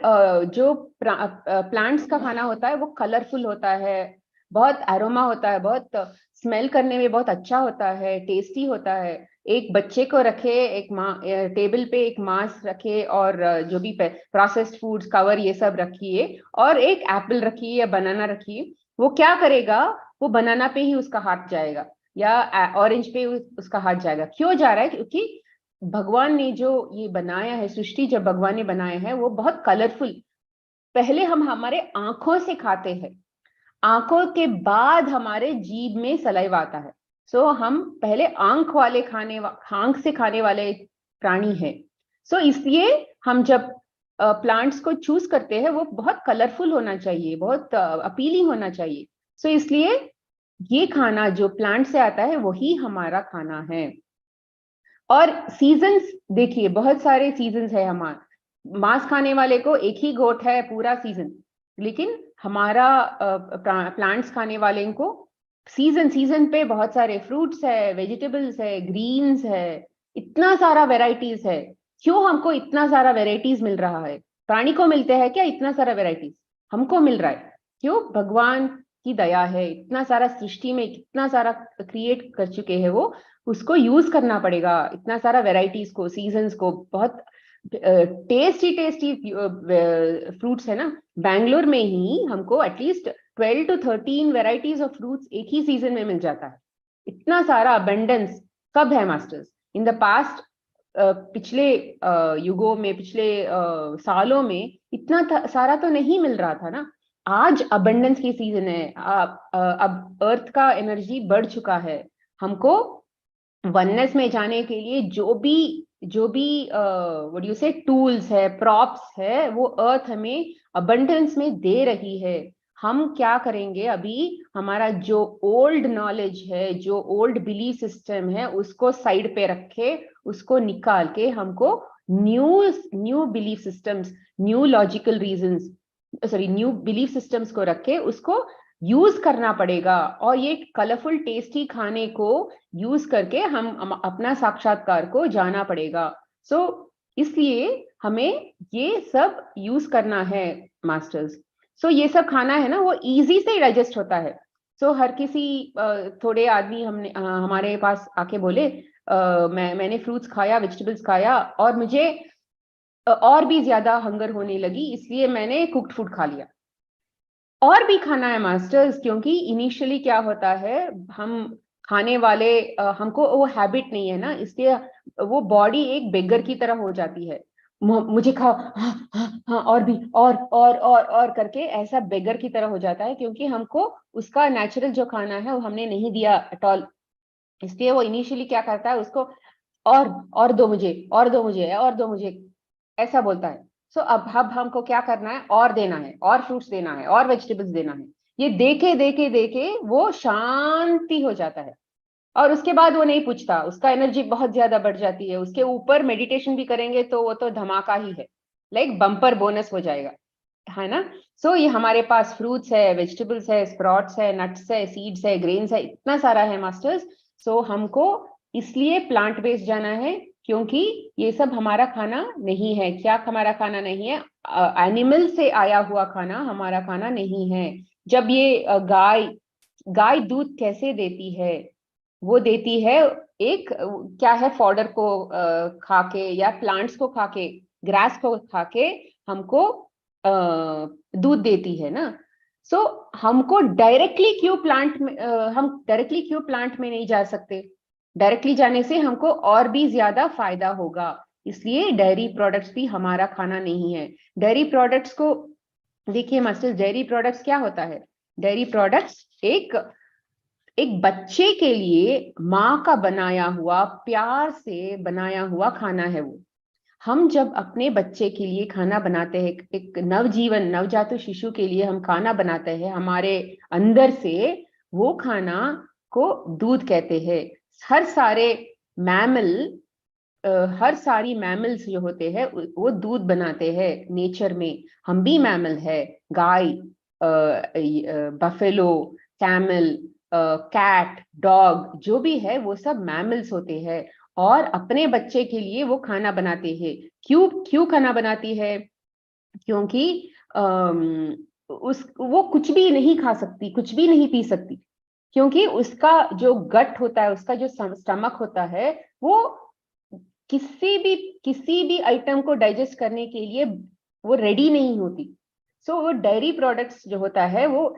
जो प्लांट्स का खाना होता है वो कलरफुल होता है, बहुत एरोमा होता है, बहुत स्मेल करने में बहुत अच्छा होता है, टेस्टी होता है। एक बच्चे को रखे, एक टेबल पे एक मांस रखे, और जो भी प्रोसेस्ड फूड्स कवर ये सब रखिए, और एक एप्पल रखिए या बनाना रखिए, वो क्या करेगा, वो बनाना पे ही उसका हाथ जाएगा या ऑरेंज पे उसका हाथ जाएगा। क्यों जा रहा है? क्योंकि भगवान ने जो ये बनाया है, सृष्टि जब भगवान ने बनाया है वो बहुत कलरफुल। पहले हम हमारे आंखों से खाते हैं, आंखों के बाद हमारे जीभ में सलाइवा आता है। सो हम पहले आंख से खाने वाले प्राणी हैं। सो इसलिए हम जब प्लांट्स को चूज करते हैं वो बहुत कलरफुल होना चाहिए, बहुत अपीलिंग होना चाहिए। सो इसलिए ये खाना जो प्लांट से आता है वही हमारा खाना है। और सीजन्स देखिए, बहुत सारे सीजन्स है। हमारा मांस खाने वाले को एक ही गोट है पूरा सीजन, लेकिन हमारा प्लांट्स खाने वाले को सीजन सीजन पे बहुत सारे फ्रूट्स है, वेजिटेबल्स है, ग्रीन्स है, इतना सारा वेराइटीज है। क्यों हमको इतना सारा वेराइटीज मिल रहा है? प्राणी को मिलते हैं क्या इतना सारा वेराइटीज? हमको मिल रहा है क्यों? भगवान की दया है, इतना सारा सृष्टि में कितना सारा क्रिएट कर चुके हैं वो, उसको यूज करना पड़ेगा, इतना सारा वेराइटीज को, सीजन्स को। बहुत टेस्टी टेस्टी फ्रूट्स है ना, बैंगलोर में ही हमको at least 12 to 13 varieties of fruits एक ही सीजन में मिल जाता है, इतना सारा अबंडेंस। कब है मास्टर्स? इन द पास्ट, पिछले युगों में, पिछले सालों में इतना सारा तो नहीं मिल रहा था ना। आज अबंडेंस की सीजन है। अब अर्थ का एनर्जी बढ़ चुका है। हमको वननेस में जाने के लिए जो भी व्हाट यू से टूल्स है, प्रॉप्स है, वो अर्थ हमें अबंडेंस में दे रही है। हम क्या करेंगे अभी? हमारा जो ओल्ड नॉलेज है, जो ओल्ड बिलीफ सिस्टम है, उसको साइड पे रखे, उसको निकाल के हमको new new belief systems, new logical reasons, sorry new belief systems को रखे, उसको यूज करना पड़ेगा। और ये कलरफुल टेस्टी खाने को यूज करके हम अपना साक्षात्कार को जाना पड़ेगा। सो इसलिए हमें ये सब यूज करना है मास्टर्स। सो ये सब खाना है ना, वो इजी से डाइजेस्ट होता है। सो हर किसी थोड़े आदमी हमारे पास आके बोले, मैंने फ्रूट्स खाया, वेजिटेबल्स खाया, और मुझे और भी ज्यादा हंगर होने लगी, इसलिए मैंने कुक्ड फूड खा लिया। और भी खाना है मास्टर्स, क्योंकि इनिशियली क्या होता है, हम खाने वाले, हमको वो हैबिट नहीं है ना, इसलिए वो बॉडी एक बेगर की तरह हो जाती है। मुझे खाओ, हाँ हाँ हाँ, और भी, और करके ऐसा बेगर की तरह हो जाता है, क्योंकि हमको उसका नेचुरल जो खाना है वो हमने नहीं दिया एट ऑल। इसलिए वो इनिशियली क्या करता है, उसको और दो मुझे, और दो मुझे, और दो मुझे, ऐसा बोलता है। सो अब हमको क्या करना है, और देना है, और फ्रूट्स देना है, और वेजिटेबल्स देना है। ये देखे देखे देखे वो शांति हो जाता है, और उसके बाद वो नहीं पूछता, उसका एनर्जी बहुत ज्यादा बढ़ जाती है। उसके ऊपर मेडिटेशन भी करेंगे तो वो तो धमाका ही है, लाइक बम्पर बोनस हो जाएगा, है ना। सो ये हमारे पास फ्रूट्स है, वेजिटेबल्स है, स्प्राउट्स है, नट्स है, सीड्स है, ग्रेन्स है, इतना सारा है मास्टर्स। सो हमको इसलिए प्लांट बेस्ड जाना है, क्योंकि ये सब हमारा खाना नहीं है। क्या हमारा खाना नहीं है? एनिमल से आया हुआ खाना हमारा खाना नहीं है। जब ये गाय गाय दूध कैसे देती है? वो देती है एक क्या है, फॉडर को खा के, या प्लांट्स को खा के, ग्रास को खा के हमको दूध देती है ना। सो हमको डायरेक्टली क्यों प्लांट में हम डायरेक्टली क्यों प्लांट में नहीं जा सकते? डायरेक्टली जाने से हमको और भी ज्यादा फायदा होगा। इसलिए डेयरी प्रोडक्ट्स भी हमारा खाना नहीं है। डेयरी प्रोडक्ट्स को देखिए मास्टर्स, डेयरी प्रोडक्ट्स क्या होता है? डेयरी प्रोडक्ट्स एक बच्चे के लिए माँ का बनाया हुआ, प्यार से बनाया हुआ खाना है वो। हम जब अपने बच्चे के लिए खाना बनाते हैं, एक नवजीवन, नवजात शिशु के लिए हम खाना बनाते हैं, हमारे अंदर से वो खाना को दूध कहते हैं। हर सारे मैमल, हर सारी मैमल्स जो होते हैं वो दूध बनाते हैं नेचर में। हम भी मैमल है। गाय, बफेलो, कैमल, कैट, डॉग, जो भी है वो सब मैमल्स होते हैं, और अपने बच्चे के लिए वो खाना बनाते हैं। क्यों क्यों खाना बनाती है? क्योंकि वो कुछ भी नहीं खा सकती, कुछ भी नहीं पी सकती, क्योंकि उसका जो गट होता है, उसका जो स्टमक होता है, वो किसी भी आइटम को डाइजेस्ट करने के लिए वो रेडी नहीं होती। सो वो डेयरी प्रोडक्ट्स जो होता है, वो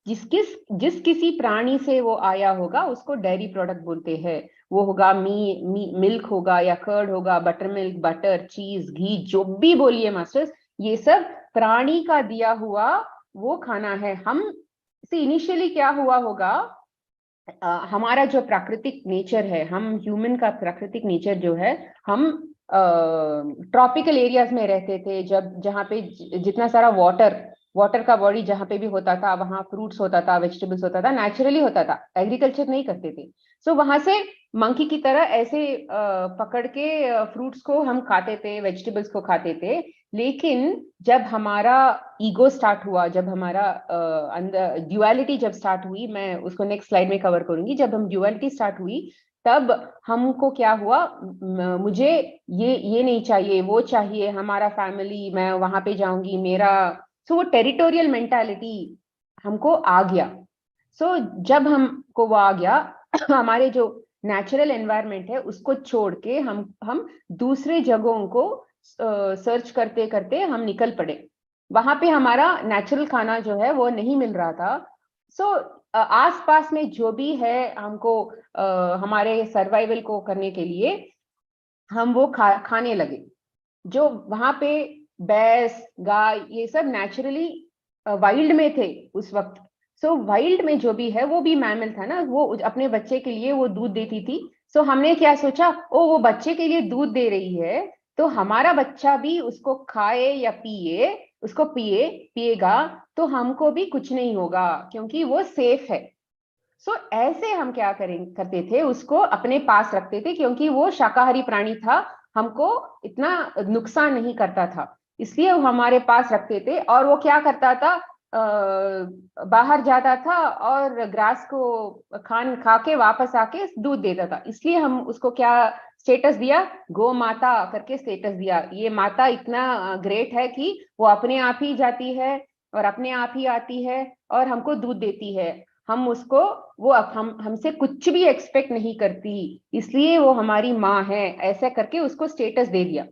जिस किसी प्राणी से वो आया होगा उसको डेयरी प्रोडक्ट बोलते हैं। वो होगा मिल्क होगा, या कर्ड होगा, बटर मिल्क, बटर, चीज, घी, जो भी बोलिए मास्टर्स, ये सब प्राणी का दिया हुआ वो खाना है। हम से इनिशियली क्या हुआ होगा, हमारा जो प्राकृतिक नेचर है, हम ह्यूमन का प्राकृतिक नेचर जो है, हम ट्रॉपिकल एरियाज में रहते थे, जहाँ पे जितना सारा वाटर का बॉडी जहाँ पे भी होता था, वहाँ फ्रूट्स होता था, वेजिटेबल्स होता था, नेचुरली होता था, एग्रीकल्चर नहीं करते थे। सो वहां से मंकी की तरह ऐसे पकड़ के फ्रूट्स को हम खाते थे, वेजिटेबल्स को खाते थे। लेकिन जब हमारा ईगो स्टार्ट हुआ, जब हमारा अंदर ड्युअलिटी जब स्टार्ट हुई, मैं उसको नेक्स्ट स्लाइड में कवर करूंगी, जब हम ड्युअलिटी स्टार्ट हुई, तब हमको क्या हुआ, मुझे ये नहीं चाहिए, वो चाहिए, हमारा फैमिली, मैं वहां पे जाऊंगी, मेरा। सो वो टेरिटोरियल मेंटालिटी हमको आ गया। सो जब हमको वो आ गया, हमारे जो नेचुरल एनवायरनमेंट है उसको छोड़ के हम दूसरे जगहों को सर्च करते करते हम निकल पड़े। वहां पे हमारा नेचुरल खाना जो है वो नहीं मिल रहा था। सो आस पास में जो भी है हमको हमारे सर्वाइवल को करने के लिए हम वो खाने लगे। जो वहां पे भैंस गाय ये सब नेचुरली वाइल्ड में थे उस वक्त। सो वाइल्ड में जो भी है वो भी मैमल था ना, वो अपने बच्चे के लिए वो दूध देती थी। सो हमने क्या सोचा, ओ वो बच्चे के लिए दूध दे रही है तो हमारा बच्चा भी उसको खाए या पिए, उसको पिएगा तो हमको भी कुछ नहीं होगा क्योंकि वो सेफ है। सो ऐसे हम क्या करते थे, उसको अपने पास रखते थे क्योंकि वो शाकाहारी प्राणी था, हमको इतना नुकसान नहीं करता था, इसलिए वो हमारे पास रखते थे। और वो क्या करता था, बाहर जाता था और ग्रास को खा के वापस आके दूध देता था, इसलिए हम उसको क्या स्टेटस दिया, गौ माता करके स्टेटस दिया। ये माता इतना ग्रेट है कि वो अपने आप ही जाती है और अपने आप ही आती है और हमको दूध देती है। हम उसको, वो हम हमसे कुछ भी एक्सपेक्ट नहीं करती, इसलिए वो हमारी माँ है, ऐसा करके उसको स्टेटस दे दिया।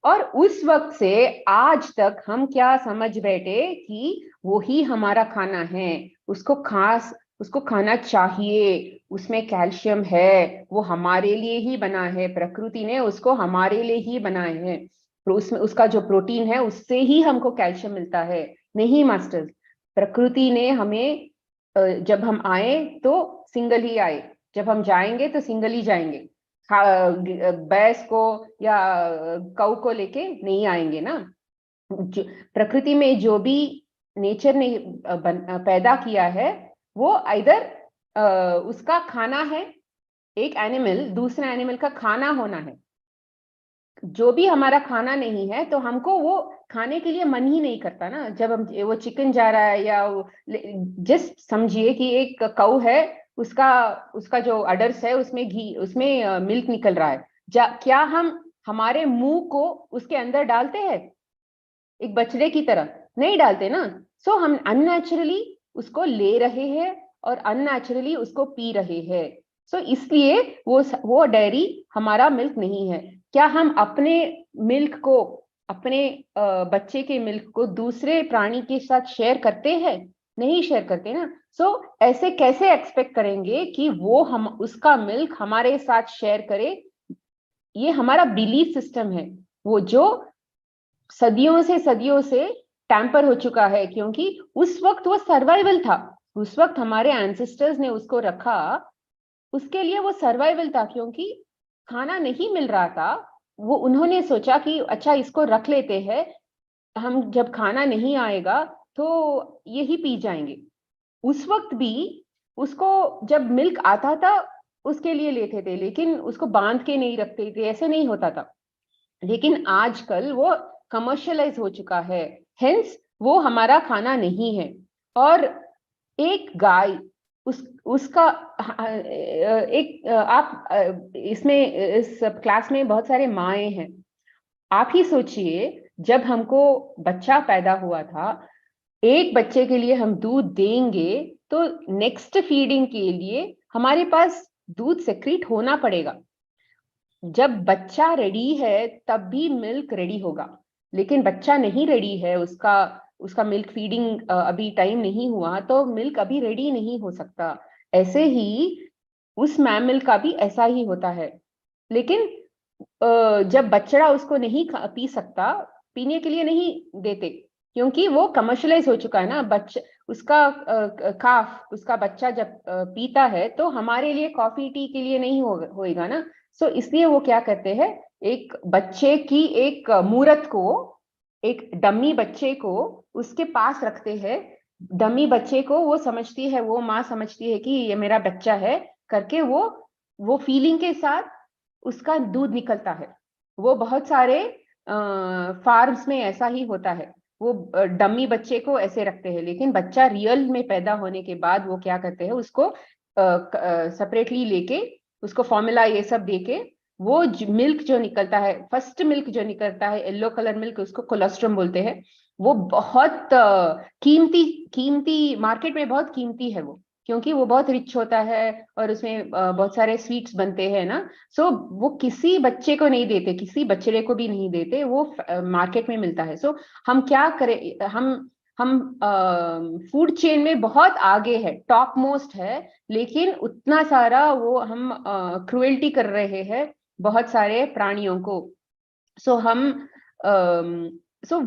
और उस वक्त से आज तक हम क्या समझ बैठे कि वो ही हमारा खाना है, उसको खाना चाहिए, उसमें कैल्शियम है, वो हमारे लिए ही बना है, प्रकृति ने उसको हमारे लिए ही बनाए हैं। तो उसमें उसका जो प्रोटीन है उससे ही हमको कैल्शियम मिलता है। नहीं मास्टर्स, प्रकृति ने हमें जब हम आए तो सिंगल ही आए, जब हम जाएंगे तो सिंगल ही जाएंगे। भैंस को या कौ को लेके नहीं आएंगे ना। प्रकृति में जो भी नेचर ने पैदा किया है वो इधर उसका खाना है, एक एनिमल दूसरे एनिमल का खाना होना है। जो भी हमारा खाना नहीं है तो हमको वो खाने के लिए मन ही नहीं करता ना। जब हम वो चिकन जा रहा है या जस्ट समझिए कि एक कौ है, उसका उसका जो अडर्स है उसमें घी, उसमें मिल्क निकल रहा है, क्या हम हमारे मुंह को उसके अंदर डालते हैं एक बछड़े की तरह? नहीं डालते ना। सो हम अननेचुरली उसको ले रहे हैं और अननेचुरली उसको पी रहे हैं। सो इसलिए वो डेयरी हमारा मिल्क नहीं है। क्या हम अपने मिल्क को, अपने बच्चे के मिल्क को दूसरे प्राणी के साथ शेयर करते हैं? नहीं शेयर करते ना। सो ऐसे कैसे एक्सपेक्ट करेंगे कि वो हम उसका मिल्क हमारे साथ शेयर करे? ये हमारा बिलीफ सिस्टम है, वो जो सदियों से टैंपर हो चुका है, क्योंकि उस वक्त वो सर्वाइवल था। उस वक्त हमारे एंसेस्टर्स ने उसको रखा, उसके लिए वो सर्वाइवल था, क्योंकि खाना नहीं मिल रहा था। वो उन्होंने सोचा कि अच्छा इसको रख लेते हैं, हम जब खाना नहीं आएगा तो यही पी जाएंगे। उस वक्त भी उसको जब मिल्क आता था उसके लिए लेते थे, लेकिन उसको बांध के नहीं रखते थे, ऐसे नहीं होता था। लेकिन आजकल वो कमर्शियलाइज हो चुका है, हेंस वो हमारा खाना नहीं है। और एक गाय, उसका एक आप इसमें इस क्लास में बहुत सारे माएँ हैं। आप ही सोचिए, जब हमको बच्चा पैदा हुआ था, एक बच्चे के लिए हम दूध देंगे तो नेक्स्ट फीडिंग के लिए हमारे पास दूध सेक्रीट होना पड़ेगा। जब बच्चा रेडी है तब भी मिल्क रेडी होगा, लेकिन बच्चा नहीं रेडी है, उसका उसका मिल्क फीडिंग अभी टाइम नहीं हुआ तो मिल्क अभी रेडी नहीं हो सकता। ऐसे ही उस मैमल का भी ऐसा ही होता है। लेकिन जब बच्चा उसको नहीं पी सकता, पीने के लिए नहीं देते, क्योंकि वो कमर्शलाइज हो चुका है ना। बच्चा उसका काफ उसका बच्चा जब पीता है तो हमारे लिए कॉफी टी के लिए नहीं होएगा ना। सो इसलिए वो क्या करते हैं, एक बच्चे की एक मूर्त को, एक डमी बच्चे को उसके पास रखते हैं। डमी बच्चे को वो समझती है, वो माँ समझती है कि ये मेरा बच्चा है करके, वो फीलिंग के साथ उसका दूध निकलता है। वो बहुत सारे फार्म्स में ऐसा ही होता है, वो डमी बच्चे को ऐसे रखते हैं, लेकिन बच्चा रियल में पैदा होने के बाद वो क्या करते हैं, उसको सेपरेटली लेके उसको फॉर्मूला ये सब देके वो मिल्क जो निकलता है, फर्स्ट मिल्क जो निकलता है येलो कलर मिल्क, उसको कोलेस्ट्रम बोलते हैं। वो बहुत कीमती कीमती मार्केट में बहुत कीमती है वो, क्योंकि वो बहुत रिच होता है और उसमें बहुत सारे स्वीट्स बनते हैं ना। सो वो किसी बच्चे को नहीं देते, किसी बच्चे को भी नहीं देते, वो मार्केट में मिलता है। सो हम क्या करें, हम फूड चेन में बहुत आगे है, टॉप मोस्ट है, लेकिन उतना सारा वो हम क्रुएल्टी कर रहे हैं बहुत सारे प्राणियों को। सो हम सो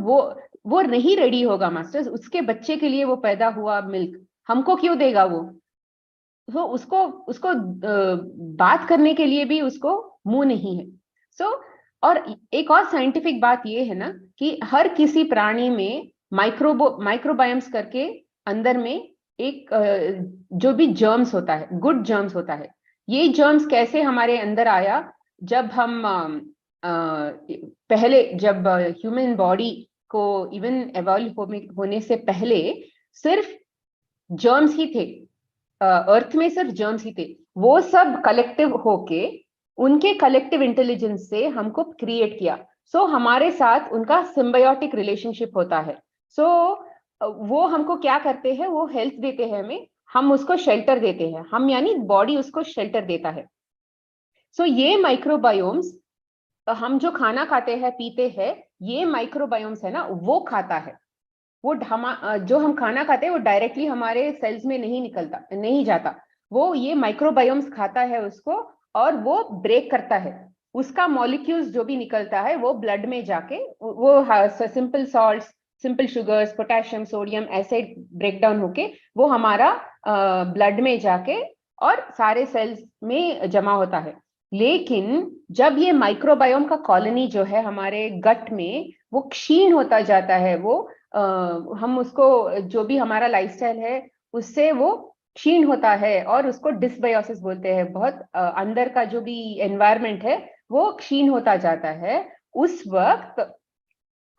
वो नहीं रेडी होगा मास्टर्स, उसके बच्चे के लिए वो पैदा हुआ मिल्क हमको क्यों देगा वो? तो उसको उसको बात करने के लिए भी उसको मुंह नहीं है। सो और एक और साइंटिफिक बात ये है ना कि हर किसी प्राणी में माइक्रोबायम्स करके अंदर में एक जो भी जर्म्स होता है, गुड जर्म्स होता है। ये जर्म्स कैसे हमारे अंदर आया? जब हम पहले जब ह्यूमन बॉडी को इवन एवॉल्व होने से पहले सिर्फ जर्म्स ही थे, अर्थ में सिर्फ जर्म्स ही थे। वो सब कलेक्टिव होके उनके कलेक्टिव इंटेलिजेंस से हमको क्रिएट किया। सो हमारे साथ उनका सिम्बायोटिक रिलेशनशिप होता है। सो वो हमको क्या करते हैं, वो हेल्थ देते हैं हमें, हम उसको शेल्टर देते हैं, हम यानी बॉडी उसको शेल्टर देता है। सो ये माइक्रोबायोम्स, हम जो खाना खाते हैं पीते हैं, ये माइक्रोबायोम्स है ना, वो खाता है। वो जो हम खाना खाते हैं वो डायरेक्टली हमारे सेल्स में नहीं निकलता, नहीं जाता, वो ये माइक्रोबायोम्स खाता है उसको, और वो ब्रेक करता है। उसका मॉलिक्यूल्स जो भी निकलता है वो ब्लड में जाके वो simple salts, simple sugars, potassium, sodium ऐसे ब्रेक डाउन होके वो हमारा ब्लड में जाके और सारे सेल्स में जमा होता है। लेकिन जब ये माइक्रोबायोम का कॉलोनी जो है हमारे गट में, वो क्षीण होता जाता है, वो हम उसको जो भी हमारा लाइफस्टाइल है उससे वो क्षीण होता है और उसको डिसबायोसिस बोलते हैं। बहुत अंदर का जो भी एनवायरनमेंट है वो क्षीण होता जाता है, उस वक्त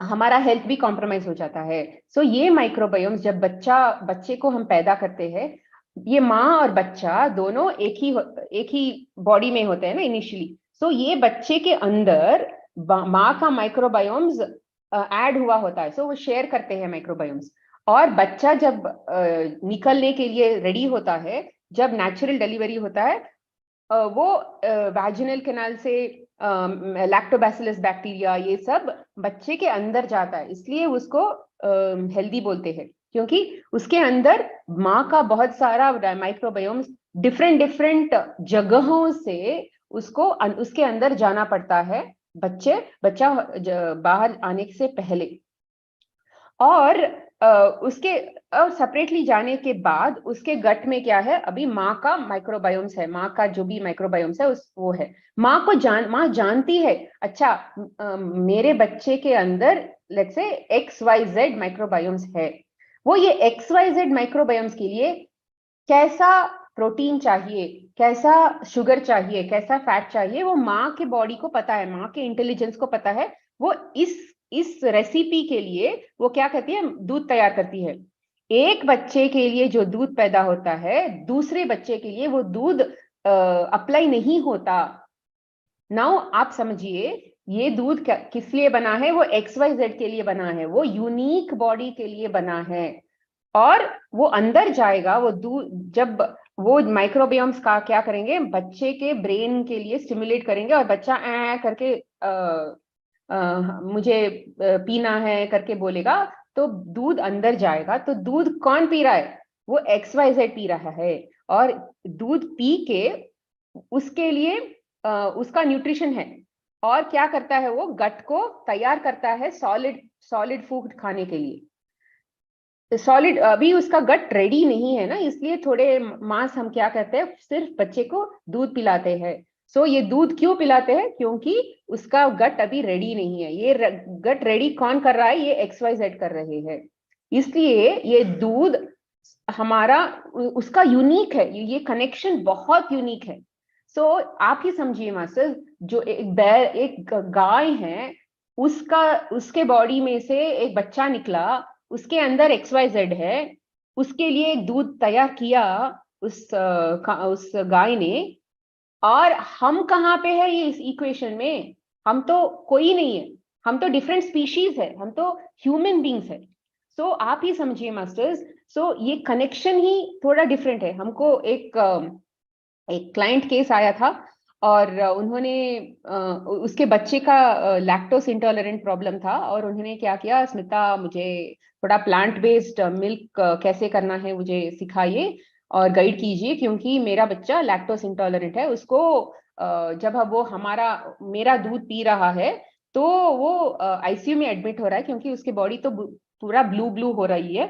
हमारा हेल्थ भी कॉम्प्रोमाइज हो जाता है। सो ये माइक्रोबायोम्स जब बच्चे को हम पैदा करते हैं, ये माँ और बच्चा दोनों एक ही बॉडी में होते हैं ना इनिशियली। सो ये बच्चे के अंदर माँ का माइक्रोबायोम्स ऐड हुआ होता है, सो वो शेयर करते हैं माइक्रोबायोम्स। और बच्चा जब निकलने के लिए रेडी होता है, जब नेचुरल डिलीवरी होता है, वो वैजिनल कैनाल से लैक्टोबैसिलस बैक्टीरिया ये सब बच्चे के अंदर जाता है, इसलिए उसको हेल्दी बोलते हैं, क्योंकि उसके अंदर माँ का बहुत सारा माइक्रोबायोम्स डिफरेंट डिफरेंट जगहों से उसको उसके अंदर जाना पड़ता है बच्चा बाहर आने से पहले। और उसके सेपरेटली जाने के बाद उसके गट में क्या है, अभी माँ का माइक्रोबायोम्स है, माँ का जो भी माइक्रोबायोम्स है उस वो है। माँ जानती है, अच्छा मेरे बच्चे के अंदर लेट्स से XYZ माइक्रोबायोम्स है। वो ये XYZ माइक्रोबायोम्स के लिए कैसा प्रोटीन चाहिए, कैसा शुगर चाहिए, कैसा फैट चाहिए, वो माँ के बॉडी को पता है, माँ के इंटेलिजेंस को पता है। वो इस रेसिपी के लिए वो क्या कहती है, दूध तैयार करती है। एक बच्चे के लिए जो दूध पैदा होता है, दूसरे बच्चे के लिए वो दूध अप्लाई नहीं होता। नाउ आप समझिए, ये दूध किस लिए बना है, वो XYZ के लिए बना है, वो यूनिक बॉडी के लिए बना है। और वो अंदर जाएगा, वो दूध जब वो माइक्रोबियम्स का क्या करेंगे, बच्चे के ब्रेन के लिए स्टिमुलेट करेंगे, और बच्चा करके मुझे पीना है करके बोलेगा, तो दूध अंदर जाएगा। तो दूध कौन पी रहा है, वो XYZ पी रहा है। और दूध पी के उसके लिए उसका न्यूट्रिशन है, और क्या करता है, वो गट को तैयार करता है सॉलिड फूड खाने के लिए। सॉलिड अभी उसका गट रेडी नहीं है ना, इसलिए थोड़े मांस हम क्या करते हैं, सिर्फ बच्चे को दूध पिलाते हैं। सो ये दूध क्यों पिलाते हैं, क्योंकि उसका गट अभी रेडी नहीं है। ये गट रेडी कौन कर रहा है, ये XYZ कर रहे हैं। इसलिए ये दूध हमारा उसका यूनिक है, ये कनेक्शन बहुत यूनिक है। सो आप ही समझिए मास्टर, जो एक गाय है, उसके बॉडी में से एक बच्चा निकला, उसके अंदर XYZ है, उसके लिए एक दूध तैयार किया उस गाय ने। और हम कहाँ पे है ये इस इक्वेशन में, हम तो कोई नहीं है, हम तो डिफरेंट स्पीशीज है, हम तो ह्यूमन बींग्स है। सो आप ही समझिए मास्टर्स, सो ये कनेक्शन ही थोड़ा डिफरेंट है। हमको एक क्लाइंट केस आया था, और उन्होंने उसके बच्चे का लैक्टोस इंटॉलरेंट प्रॉब्लम था, और उन्होंने क्या किया, स्मिता मुझे थोड़ा प्लांट बेस्ड मिल्क कैसे करना है मुझे सिखाइए और गाइड कीजिए, क्योंकि मेरा बच्चा लैक्टोज इंटॉलरेंट है। उसको जब वो मेरा दूध पी रहा है तो वो आईसीयू में एडमिट हो रहा है, क्योंकि उसकी बॉडी तो पूरा ब्लू ब्लू हो रही है।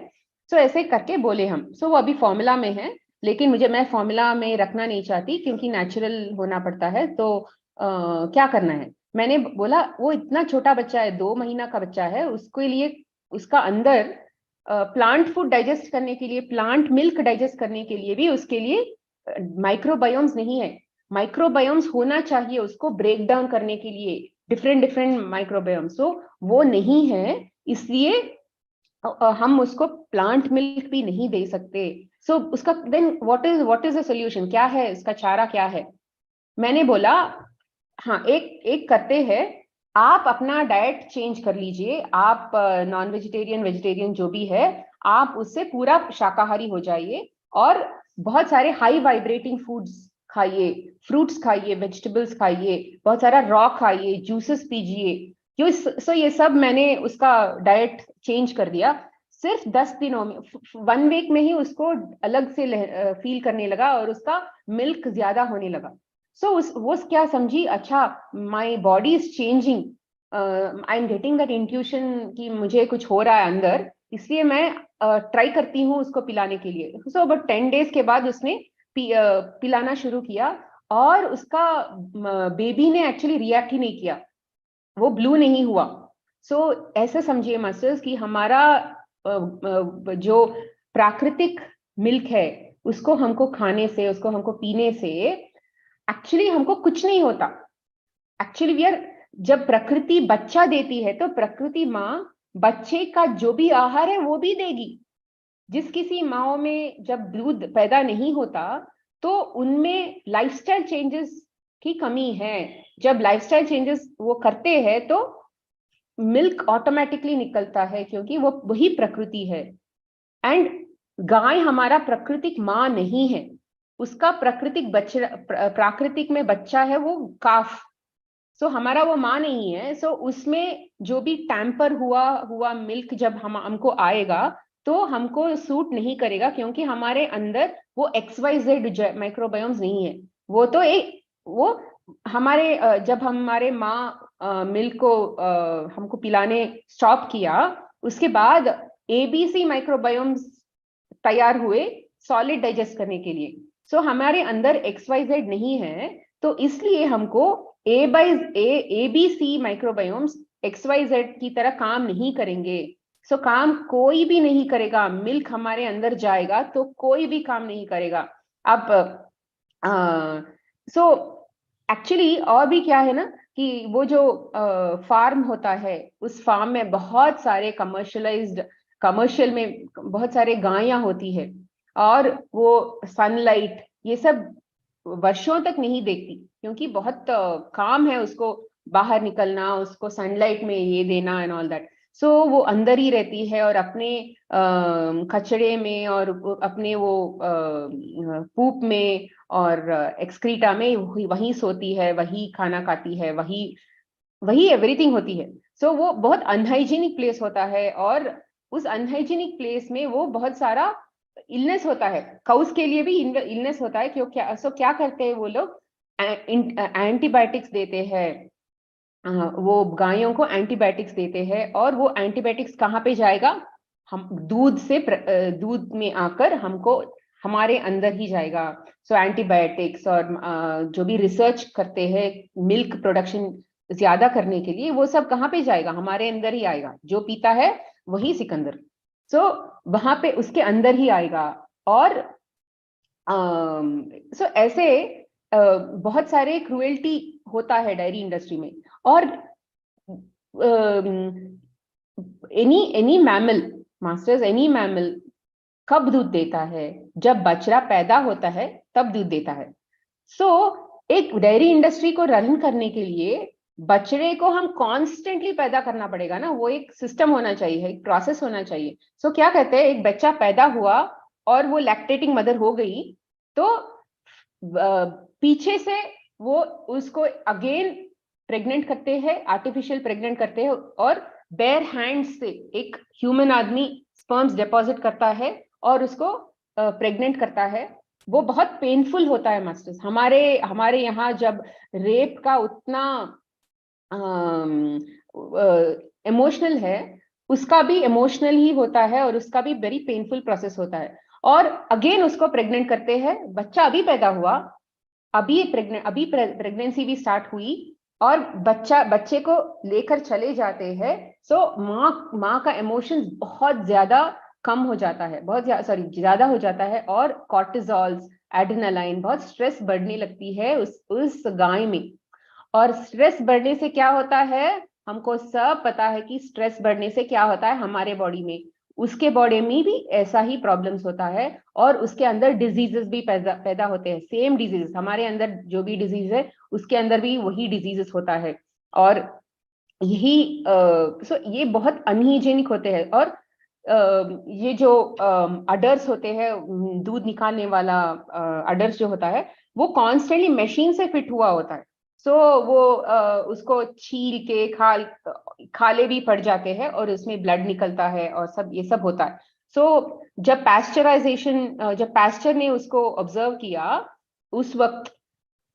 सो ऐसे करके बोले हम। सो वो अभी फॉर्मूला में है, लेकिन मैं फॉर्मूला में रखना नहीं चाहती, क्योंकि नेचुरल होना पड़ता है। तो क्या करना है? मैंने बोला वो इतना छोटा बच्चा है, 2 महीना का बच्चा है, उसके लिए उसका अंदर प्लांट फूड डाइजेस्ट करने के लिए, प्लांट मिल्क डाइजेस्ट करने के लिए भी उसके लिए माइक्रोबायोम्स नहीं है। माइक्रोबायोम्स होना चाहिए उसको ब्रेक डाउन करने के लिए, डिफरेंट डिफरेंट माइक्रोबायोम्स। तो वो नहीं है, इसलिए हम उसको प्लांट मिल्क भी नहीं दे सकते। सो उसका then what is the solution? क्या है इसका चारा, क्या है? मैंने बोला हाँ, एक करते हैं, आप अपना डाइट चेंज कर लीजिए। आप नॉन वेजिटेरियन वेजिटेरियन जो भी है, आप उससे पूरा शाकाहारी हो जाइए और बहुत सारे हाई वाइब्रेटिंग फूड्स खाइए, फ्रूट्स खाइए, वेजिटेबल्स खाइए, बहुत सारा रॉ खाइए, जूसेस पीजिए। सो ये सब मैंने उसका डाइट चेंज कर दिया। सिर्फ 10 दिनों में, 1 वीक में ही उसको अलग से फील करने लगा और उसका मिल्क ज्यादा होने लगा। सो वो क्या समझी, अच्छा my body is changing, I am getting that intuition कि मुझे कुछ हो रहा है अंदर, इसलिए मैं ट्राई करती हूँ उसको पिलाने के लिए। सो अबाउट 10 डेज के बाद उसने पिलाना शुरू किया, और उसका बेबी ने एक्चुअली रिएक्ट ही नहीं किया, वो ब्लू नहीं हुआ। सो ऐसे समझिए मास्टर्स कि हमारा जो प्राकृतिक मिल्क है, उसको हमको खाने से, उसको हमको पीने से एक्चुअली हमको कुछ नहीं होता। एक्चुअली वी आर, जब प्रकृति बच्चा देती है तो प्रकृति माँ बच्चे का जो भी आहार है वो भी देगी। जिस किसी माओ में जब दूध पैदा नहीं होता तो उनमें लाइफस्टाइल चेंजेस की कमी है। जब लाइफस्टाइल चेंजेस वो करते हैं तो मिल्क ऑटोमेटिकली निकलता है, क्योंकि वो वही प्रकृति है। एंड गाय हमारा प्राकृतिक माँ नहीं है, उसका प्राकृतिक में बच्चा है वो काफ। सो हमारा वो माँ नहीं है। सो उसमें जो भी टैम्पर हुआ मिल्क जब हमको आएगा तो हमको सूट नहीं करेगा, क्योंकि हमारे अंदर वो XYZ माइक्रोबायोम्स नहीं है। वो तो वो हमारे जब हमारे माँ मिल्क को हमको पिलाने स्टॉप किया, उसके बाद ABC माइक्रोबायोम्स तैयार हुए सॉलिड डाइजेस्ट करने के लिए। सो हमारे अंदर XYZ नहीं है, तो इसलिए हमको ABC माइक्रोबायोम्स XYZ की तरह काम नहीं करेंगे। सो काम कोई भी नहीं करेगा। मिल्क हमारे अंदर जाएगा तो कोई भी काम नहीं करेगा। अब सो एक्चुअली और भी क्या है ना, कि वो जो फार्म होता है, उस फार्म में बहुत सारे कमर्शियल में बहुत सारे गायें होती है, और वो सनलाइट ये सब वर्षों तक नहीं देखती, क्योंकि बहुत काम है उसको बाहर निकलना, उसको सनलाइट में ये देना एंड ऑल दैट। सो वो अंदर ही रहती है और अपने कचड़े में और अपने वो पूप में और एक्सक्रीटा में वही सोती है, वही खाना खाती है, वही वही एवरीथिंग होती है। सो वो बहुत अनहाइजीनिक प्लेस होता है, और उस अनहाइजीनिक प्लेस में वो बहुत सारा इलनेस होता है। काउस के लिए भी इलनेस होता है। क्यों क्या क्या करते हैं वो लोग? एंटीबायोटिक्स देते हैं। वो गायों को एंटीबायोटिक्स देते हैं, और वो एंटीबायोटिक्स कहाँ पे जाएगा? हम दूध में आकर हमको हमारे अंदर ही जाएगा। सो एंटीबायोटिक्स और जो भी रिसर्च करते हैं मिल्क प्रोडक्शन ज्यादा करने के लिए, वो सब कहाँ पे जाएगा? हमारे अंदर ही आएगा। जो पीता है वही सिकंदर। सो वहां पे उसके अंदर ही आएगा। और सो ऐसे बहुत सारे क्रुएल्टी होता है डेयरी इंडस्ट्री में। और any mammal masters, any mammal कब दूध देता है? जब बछड़ा पैदा होता है तब दूध देता है। सो एक डेयरी इंडस्ट्री को रन करने के लिए बछड़े को हम कॉन्स्टेंटली पैदा करना पड़ेगा ना, वो एक सिस्टम होना चाहिए, एक प्रोसेस होना चाहिए। सो क्या कहते हैं, एक बच्चा पैदा हुआ और वो लैक्टेटिंग मदर हो गई, तो पीछे से वो उसको अगेन प्रेग्नेंट करते हैं, आर्टिफिशियल प्रेग्नेंट करते हैं, और बेयर हैंड से एक ह्यूमन आदमी स्पर्म्स डिपॉजिट करता है और उसको प्रेग्नेंट करता है, वो बहुत पेनफुल होता है मास्टर्स। हमारे यहाँ जब रेप का उतना इमोशनल है, उसका भी इमोशनल ही होता है और उसका भी वेरी पेनफुल प्रोसेस होता है। और अगेन उसको प्रेग्नेंट करते हैं, बच्चा अभी पैदा हुआ, अभी प्रेगनेंसी भी स्टार्ट हुई और बच्चे को लेकर चले जाते हैं। सो माँ का इमोशंस बहुत ज्यादा कम हो जाता है, ज्यादा हो जाता है, और कॉर्टिजॉल्स, एड्रेनालाइन, बहुत स्ट्रेस बढ़ने लगती है उस गाय में। और स्ट्रेस बढ़ने से क्या होता है, हमको सब पता है कि स्ट्रेस बढ़ने से क्या होता है हमारे बॉडी में। उसके बॉडी में भी ऐसा ही प्रॉब्लम्स होता है और उसके अंदर डिजीजेस भी पैदा होते हैं। सेम डिजीजेस, हमारे अंदर जो भी डिजीज है उसके अंदर भी वही डिजीजेस होता है। और यही ये बहुत अनहाइजीनिक होते हैं। और ये जो अडर्स होते हैं, दूध निकालने वाला अडर्स जो होता है, वो कॉन्स्टेंटली मशीन से फिट हुआ होता है। सो वो उसको छील के खाले भी पड़ जाते हैं और उसमें ब्लड निकलता है और ये सब होता है। सो जब पैस्चर ने उसको ऑब्जर्व किया उस वक्त,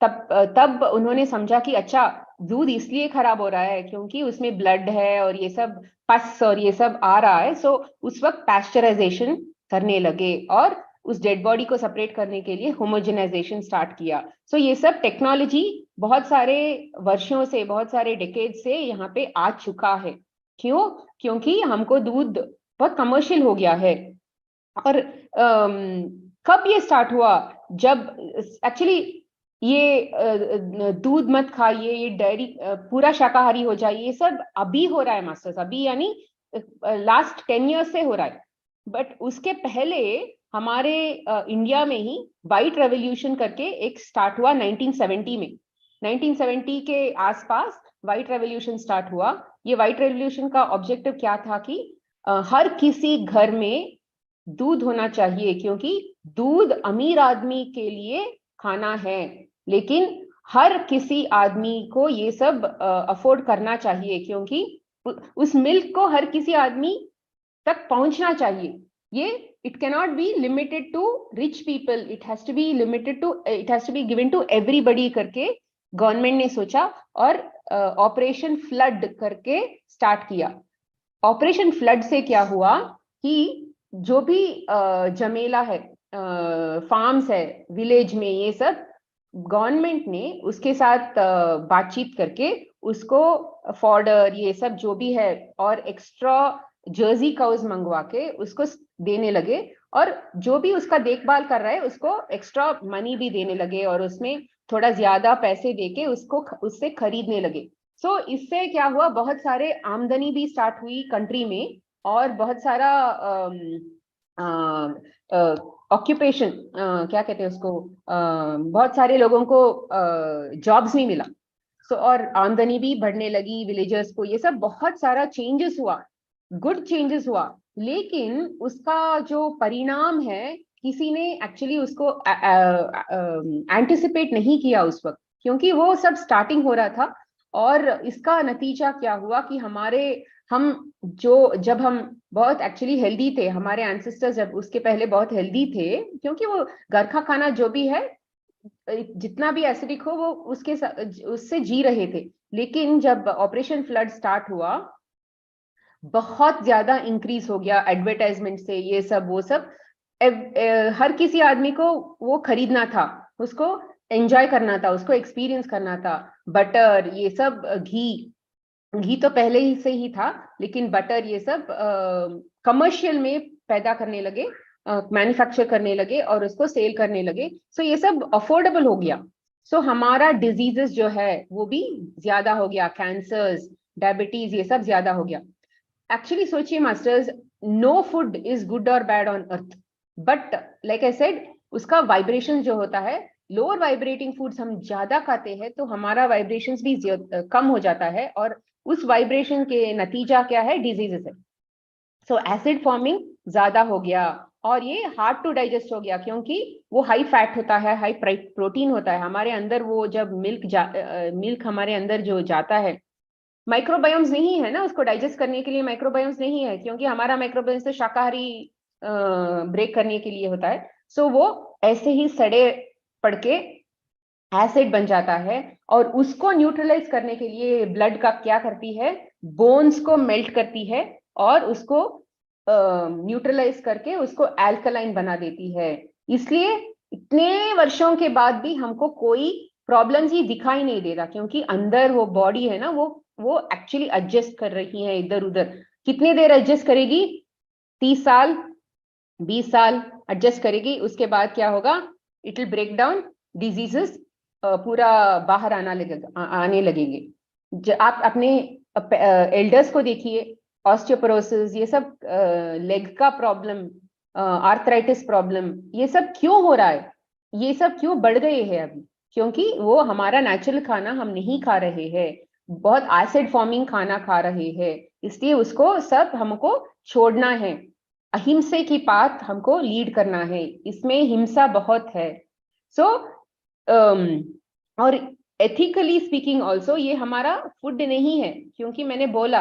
तब उन्होंने समझा कि अच्छा, दूध इसलिए खराब हो रहा है क्योंकि उसमें ब्लड है और ये सब पस और ये सब आ रहा है। सो उस वक्त पैस्चराइजेशन करने लगे और उस डेड बॉडी को सेपरेट करने के लिए होमोजेनाइजेशन स्टार्ट किया। सो ये सब टेक्नोलॉजी बहुत सारे वर्षों से, बहुत सारे डेकेड से यहाँ पे आ चुका है। क्यों? क्योंकि हमको दूध बहुत कमर्शियल हो गया है। और कब ये स्टार्ट हुआ? जब एक्चुअली ये दूध मत खाइए, ये डेयरी पूरा शाकाहारी हो जाइए, ये सब अभी हो रहा है मास्टर्स, अभी यानी लास्ट 10 ईयर्स से हो रहा है। बट उसके पहले हमारे इंडिया में ही व्हाइट रेवोल्यूशन करके एक स्टार्ट हुआ 1970 में। 1970 के आसपास व्हाइट रेवोल्यूशन स्टार्ट हुआ। ये व्हाइट रेवोल्यूशन का ऑब्जेक्टिव क्या था कि हर किसी घर में दूध होना चाहिए, क्योंकि दूध अमीर आदमी के लिए खाना है, लेकिन हर किसी आदमी को ये सब अफोर्ड करना चाहिए, क्योंकि उस मिल्क को हर किसी आदमी तक पहुंचना चाहिए। ये it cannot be limited to rich people, it has to be given to everybody करके गवर्नमेंट ने सोचा और ऑपरेशन फ्लड करके स्टार्ट किया। ऑपरेशन फ्लड से क्या हुआ कि जो भी जमेला है, फार्म्स है विलेज में, ये सब गवर्नमेंट ने उसके साथ बातचीत करके उसको फॉडर, ये सब जो भी है, और एक्स्ट्रा जर्सी काउज मंगवा के उसको देने लगे। और जो भी उसका देखभाल कर रहा है उसको एक्स्ट्रा मनी भी देने लगे और उसमें थोड़ा ज्यादा पैसे देके उससे खरीदने लगे। सो इससे क्या हुआ, बहुत सारे आमदनी भी स्टार्ट हुई कंट्री में और बहुत सारा ऑक्यूपेशन, क्या कहते हैं उसको, बहुत सारे लोगों को जॉब्स भी मिला। सो और आमदनी भी बढ़ने लगी विलेजर्स को। ये सब बहुत सारा चेंजेस हुआ, गुड चेंजेस हुआ। लेकिन उसका जो परिणाम है, किसी ने एक्चुअली उसको एंटिसिपेट नहीं किया उस वक्त, क्योंकि वो सब स्टार्टिंग हो रहा था। और इसका नतीजा क्या हुआ कि जब हम बहुत एक्चुअली हेल्दी थे, हमारे एंसेस्टर्स जब उसके पहले बहुत हेल्दी थे, क्योंकि वो घर का खाना जो भी है, जितना भी एसिडिक हो, वो उससे जी रहे थे। लेकिन जब ऑपरेशन फ्लड स्टार्ट हुआ, बहुत ज्यादा इंक्रीज हो गया एडवर्टाइजमेंट से, ये सब वो सब। हर किसी आदमी को वो खरीदना था, उसको एंजॉय करना था, उसको एक्सपीरियंस करना था। बटर, ये सब, घी तो पहले ही से ही था, लेकिन बटर ये सब कमर्शियल में पैदा करने लगे, मैन्युफैक्चर करने लगे और उसको सेल करने लगे। सो ये सब अफोर्डेबल हो गया। सो हमारा डिजीजेस जो है वो भी ज्यादा हो गया, कैंसर्स, डायबिटीज, ये सब ज्यादा हो गया। एक्चुअली सोचिए masters, no food is good और bad on earth, but like I said, उसका वाइब्रेशन जो होता है, लोअर वाइब्रेटिंग फूड्स हम ज्यादा खाते हैं तो हमारा वाइब्रेशन भी कम हो जाता है, और उस वाइब्रेशन के नतीजा क्या है, डिजीजेस है। सो एसिड फॉर्मिंग ज्यादा हो गया और ये हार्ड टू डाइजेस्ट हो गया, क्योंकि वो हाई फैट होता है, हाई प्रोटीन होता है हमारे अंदर। वो जब मिल्क हमारे अंदर जो जाता है, माइक्रोबायोम्स नहीं है ना, उसको डाइजेस्ट करने के लिए माइक्रोबायोम्स नहीं है, क्योंकि हमारा माइक्रोबायोम्स तो शाकाहारी ब्रेक करने के लिए होता है। सो वो ऐसे ही सड़े पड़ के एसिड बन जाता है, और उसको न्यूट्रलाइज करने के लिए ब्लड का क्या करती है, बोन्स को मेल्ट करती है और उसको न्यूट्रलाइज करके उसको एल्कलाइन बना देती है। इसलिए इतने वर्षों के बाद भी हमको कोई प्रॉब्लम्स ही दिखाई नहीं दे रहा, क्योंकि अंदर वो बॉडी है ना, वो एक्चुअली एडजस्ट कर रही है इधर उधर। कितनी देर एडजस्ट करेगी? 30 साल 20 साल एडजस्ट करेगी, उसके बाद क्या होगा? It will break down, diseases पूरा बाहर आने लगेंगे। आप अपने एल्डर्स को देखिए, ऑस्टियोपोरोसिस, ये सब लेग का प्रॉब्लम, आर्थराइटिस प्रॉब्लम, ये सब क्यों हो रहा है? ये सब क्यों बढ़ गए हैं अभी? क्योंकि वो हमारा नेचुरल खाना हम नहीं खा रहे हैं, बहुत एसिड फॉर्मिंग खाना खा रहे हैं। इसलिए उसको सब हमको छोड़ना है, अहिंसा की पाथ हमको लीड करना है, इसमें हिंसा बहुत है। सो और एथिकली स्पीकिंग ऑल्सो ये हमारा फूड नहीं है, क्योंकि मैंने बोला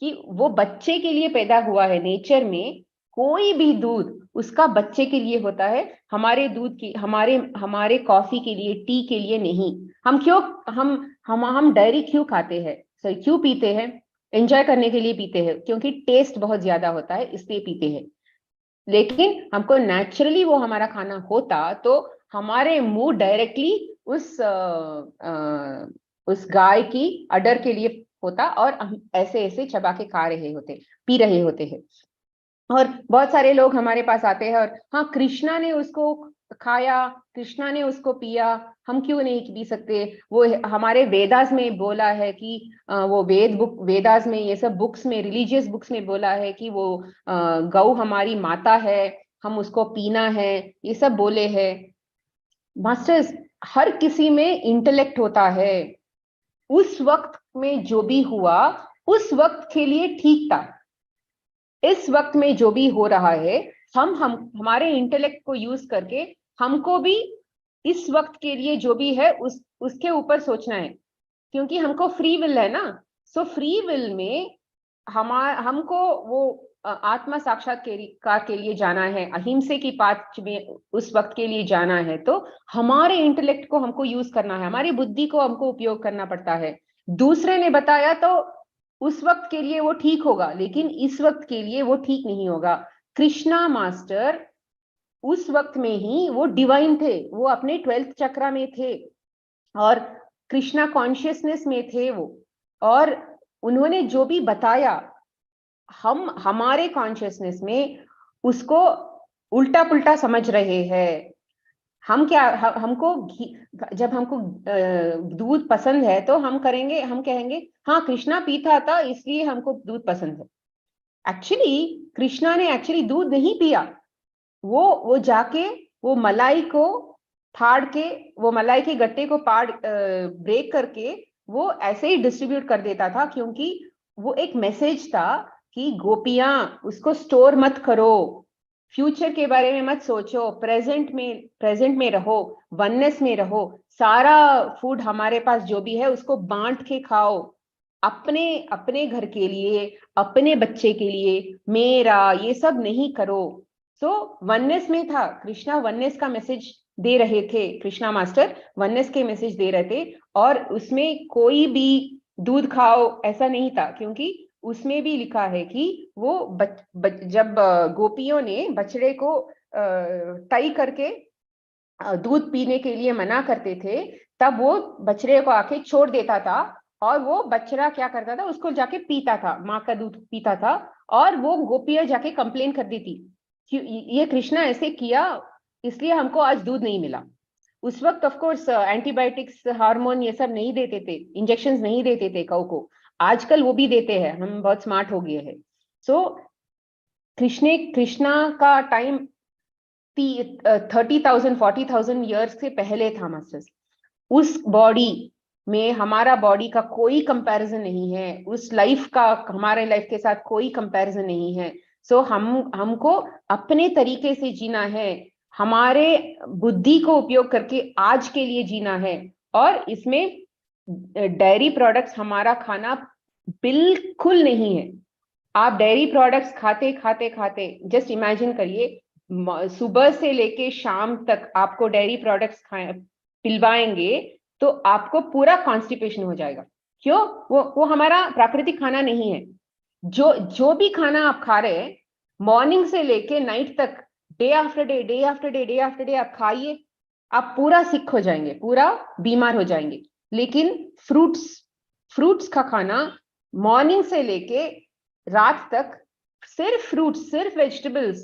कि वो बच्चे के लिए पैदा हुआ है। नेचर में कोई भी दूध उसका बच्चे के लिए होता है, हमारे दूध की, हमारे कॉफी के लिए, टी के लिए नहीं। हम डायरी क्यों खाते हैं, सॉरी क्यों पीते हैं? एंजॉय करने के लिए पीते हैं, क्योंकि टेस्ट बहुत ज्यादा होता है इसलिए पीते हैं। लेकिन हमको नेचुरली वो हमारा खाना होता तो हमारे मुंह डायरेक्टली उस गाय की अडर के लिए होता, और हम ऐसे ऐसे चबा के खा रहे होते, पी रहे होते हैं। और बहुत सारे लोग हमारे पास आते हैं और हाँ, कृष्णा ने उसको खाया, कृष्णा ने उसको पिया, हम क्यों नहीं पी सकते? वो हमारे वेदास में बोला है कि वो वेदास में, ये सब बुक्स में, रिलीजियस बुक्स में बोला है कि वो गौ हमारी माता है, हम उसको पीना है, ये सब बोले हैं। मास्टर्स, हर किसी में इंटेलेक्ट होता है। उस वक्त में जो भी हुआ उस वक्त के लिए ठीक था। इस वक्त में जो भी हो रहा है, हम हमारे इंटेलेक्ट को यूज करके हमको भी इस वक्त के लिए जो भी है उसके ऊपर सोचना है, क्योंकि हमको फ्री विल है ना। सो फ्री विल में हमको वो आत्मा साक्षात्कार के लिए जाना है, अहिंसा की पाथ में उस वक्त के लिए जाना है, तो हमारे इंटेलेक्ट को हमको यूज करना है, हमारी बुद्धि को हमको उपयोग करना पड़ता है। दूसरे ने बताया तो उस वक्त के लिए वो ठीक होगा, लेकिन इस वक्त के लिए वो ठीक नहीं होगा। कृष्णा मास्टर उस वक्त में ही वो डिवाइन थे, वो अपने 12th चक्र में थे और कृष्णा कॉन्शियसनेस में थे वो, और उन्होंने जो भी बताया हम हमारे कॉन्शियसनेस में उसको उल्टा पुल्टा समझ रहे हैं। हम क्या हमको जब हमको दूध पसंद है तो हम कहेंगे हाँ कृष्णा पीता था इसलिए हमको दूध पसंद है। एक्चुअली कृष्णा ने एक्चुअली दूध नहीं पिया, वो जाके वो मलाई को फाड़ के, वो मलाई के गट्टे को ब्रेक करके वो ऐसे ही डिस्ट्रीब्यूट कर देता था, क्योंकि वो एक मैसेज था कि गोपियां उसको स्टोर मत करो, फ्यूचर के बारे में मत सोचो, प्रेजेंट में रहो, वननेस में रहो, सारा फूड हमारे पास जो भी है उसको बांट के खाओ, अपने अपने घर के लिए, अपने बच्चे के लिए, मेरा ये सब नहीं करो। सो वननेस में था कृष्णा, वननेस का मैसेज दे रहे थे, कृष्णा मास्टर वननेस के मैसेज दे रहे थे, और उसमें कोई भी दूध खाओ ऐसा नहीं था, क्योंकि उसमें भी लिखा है कि वो जब गोपियों ने बछड़े को टाई करके दूध पीने के लिए मना करते थे, तब वो बछड़े को आके छोड़ देता था, और वो बछड़ा क्या करता था, उसको जाके पीता था, माँ का दूध पीता था, और वो गोपियां जाके कंप्लेन कर देती कि ये कृष्णा ऐसे किया इसलिए हमको आज दूध नहीं मिला। उस वक्त ऑफ कोर्स एंटीबायोटिक्स, हार्मोन ये सब नहीं देते थे, इंजेक्शंस नहीं देते थे गौ को, आजकल वो भी देते हैं, हम बहुत स्मार्ट हो गए हैं। सो कृष्णा का टाइम 30,000 40,000 ईयर्स से पहले था मास्टर्स। उस बॉडी में हमारा बॉडी का कोई कंपैरिजन नहीं है, उस लाइफ का हमारे लाइफ के साथ कोई कंपैरिजन नहीं है। सो हमको अपने तरीके से जीना है, हमारे बुद्धि को उपयोग करके आज के लिए जीना है, और इसमें डेयरी प्रोडक्ट्स हमारा खाना बिल्कुल नहीं है। आप डेयरी प्रोडक्ट्स खाते खाते खाते जस्ट इमेजिन करिए, सुबह से लेके शाम तक आपको डेयरी प्रोडक्ट्स पिलवाएंगे तो आपको पूरा कॉन्स्टिपेशन हो जाएगा। क्यों? वो हमारा प्राकृतिक खाना नहीं है। जो जो भी खाना आप खा रहे हैं मॉर्निंग से लेके नाइट तक, day after day, day after day, day after day आप खाइए, आप पूरा सिक हो जाएंगे, पूरा बीमार हो जाएंगे। लेकिन फ्रूट्स, फ्रूट्स का खाना मॉर्निंग से लेके रात तक, सिर्फ फ्रूट्स, सिर्फ वेजिटेबल्स,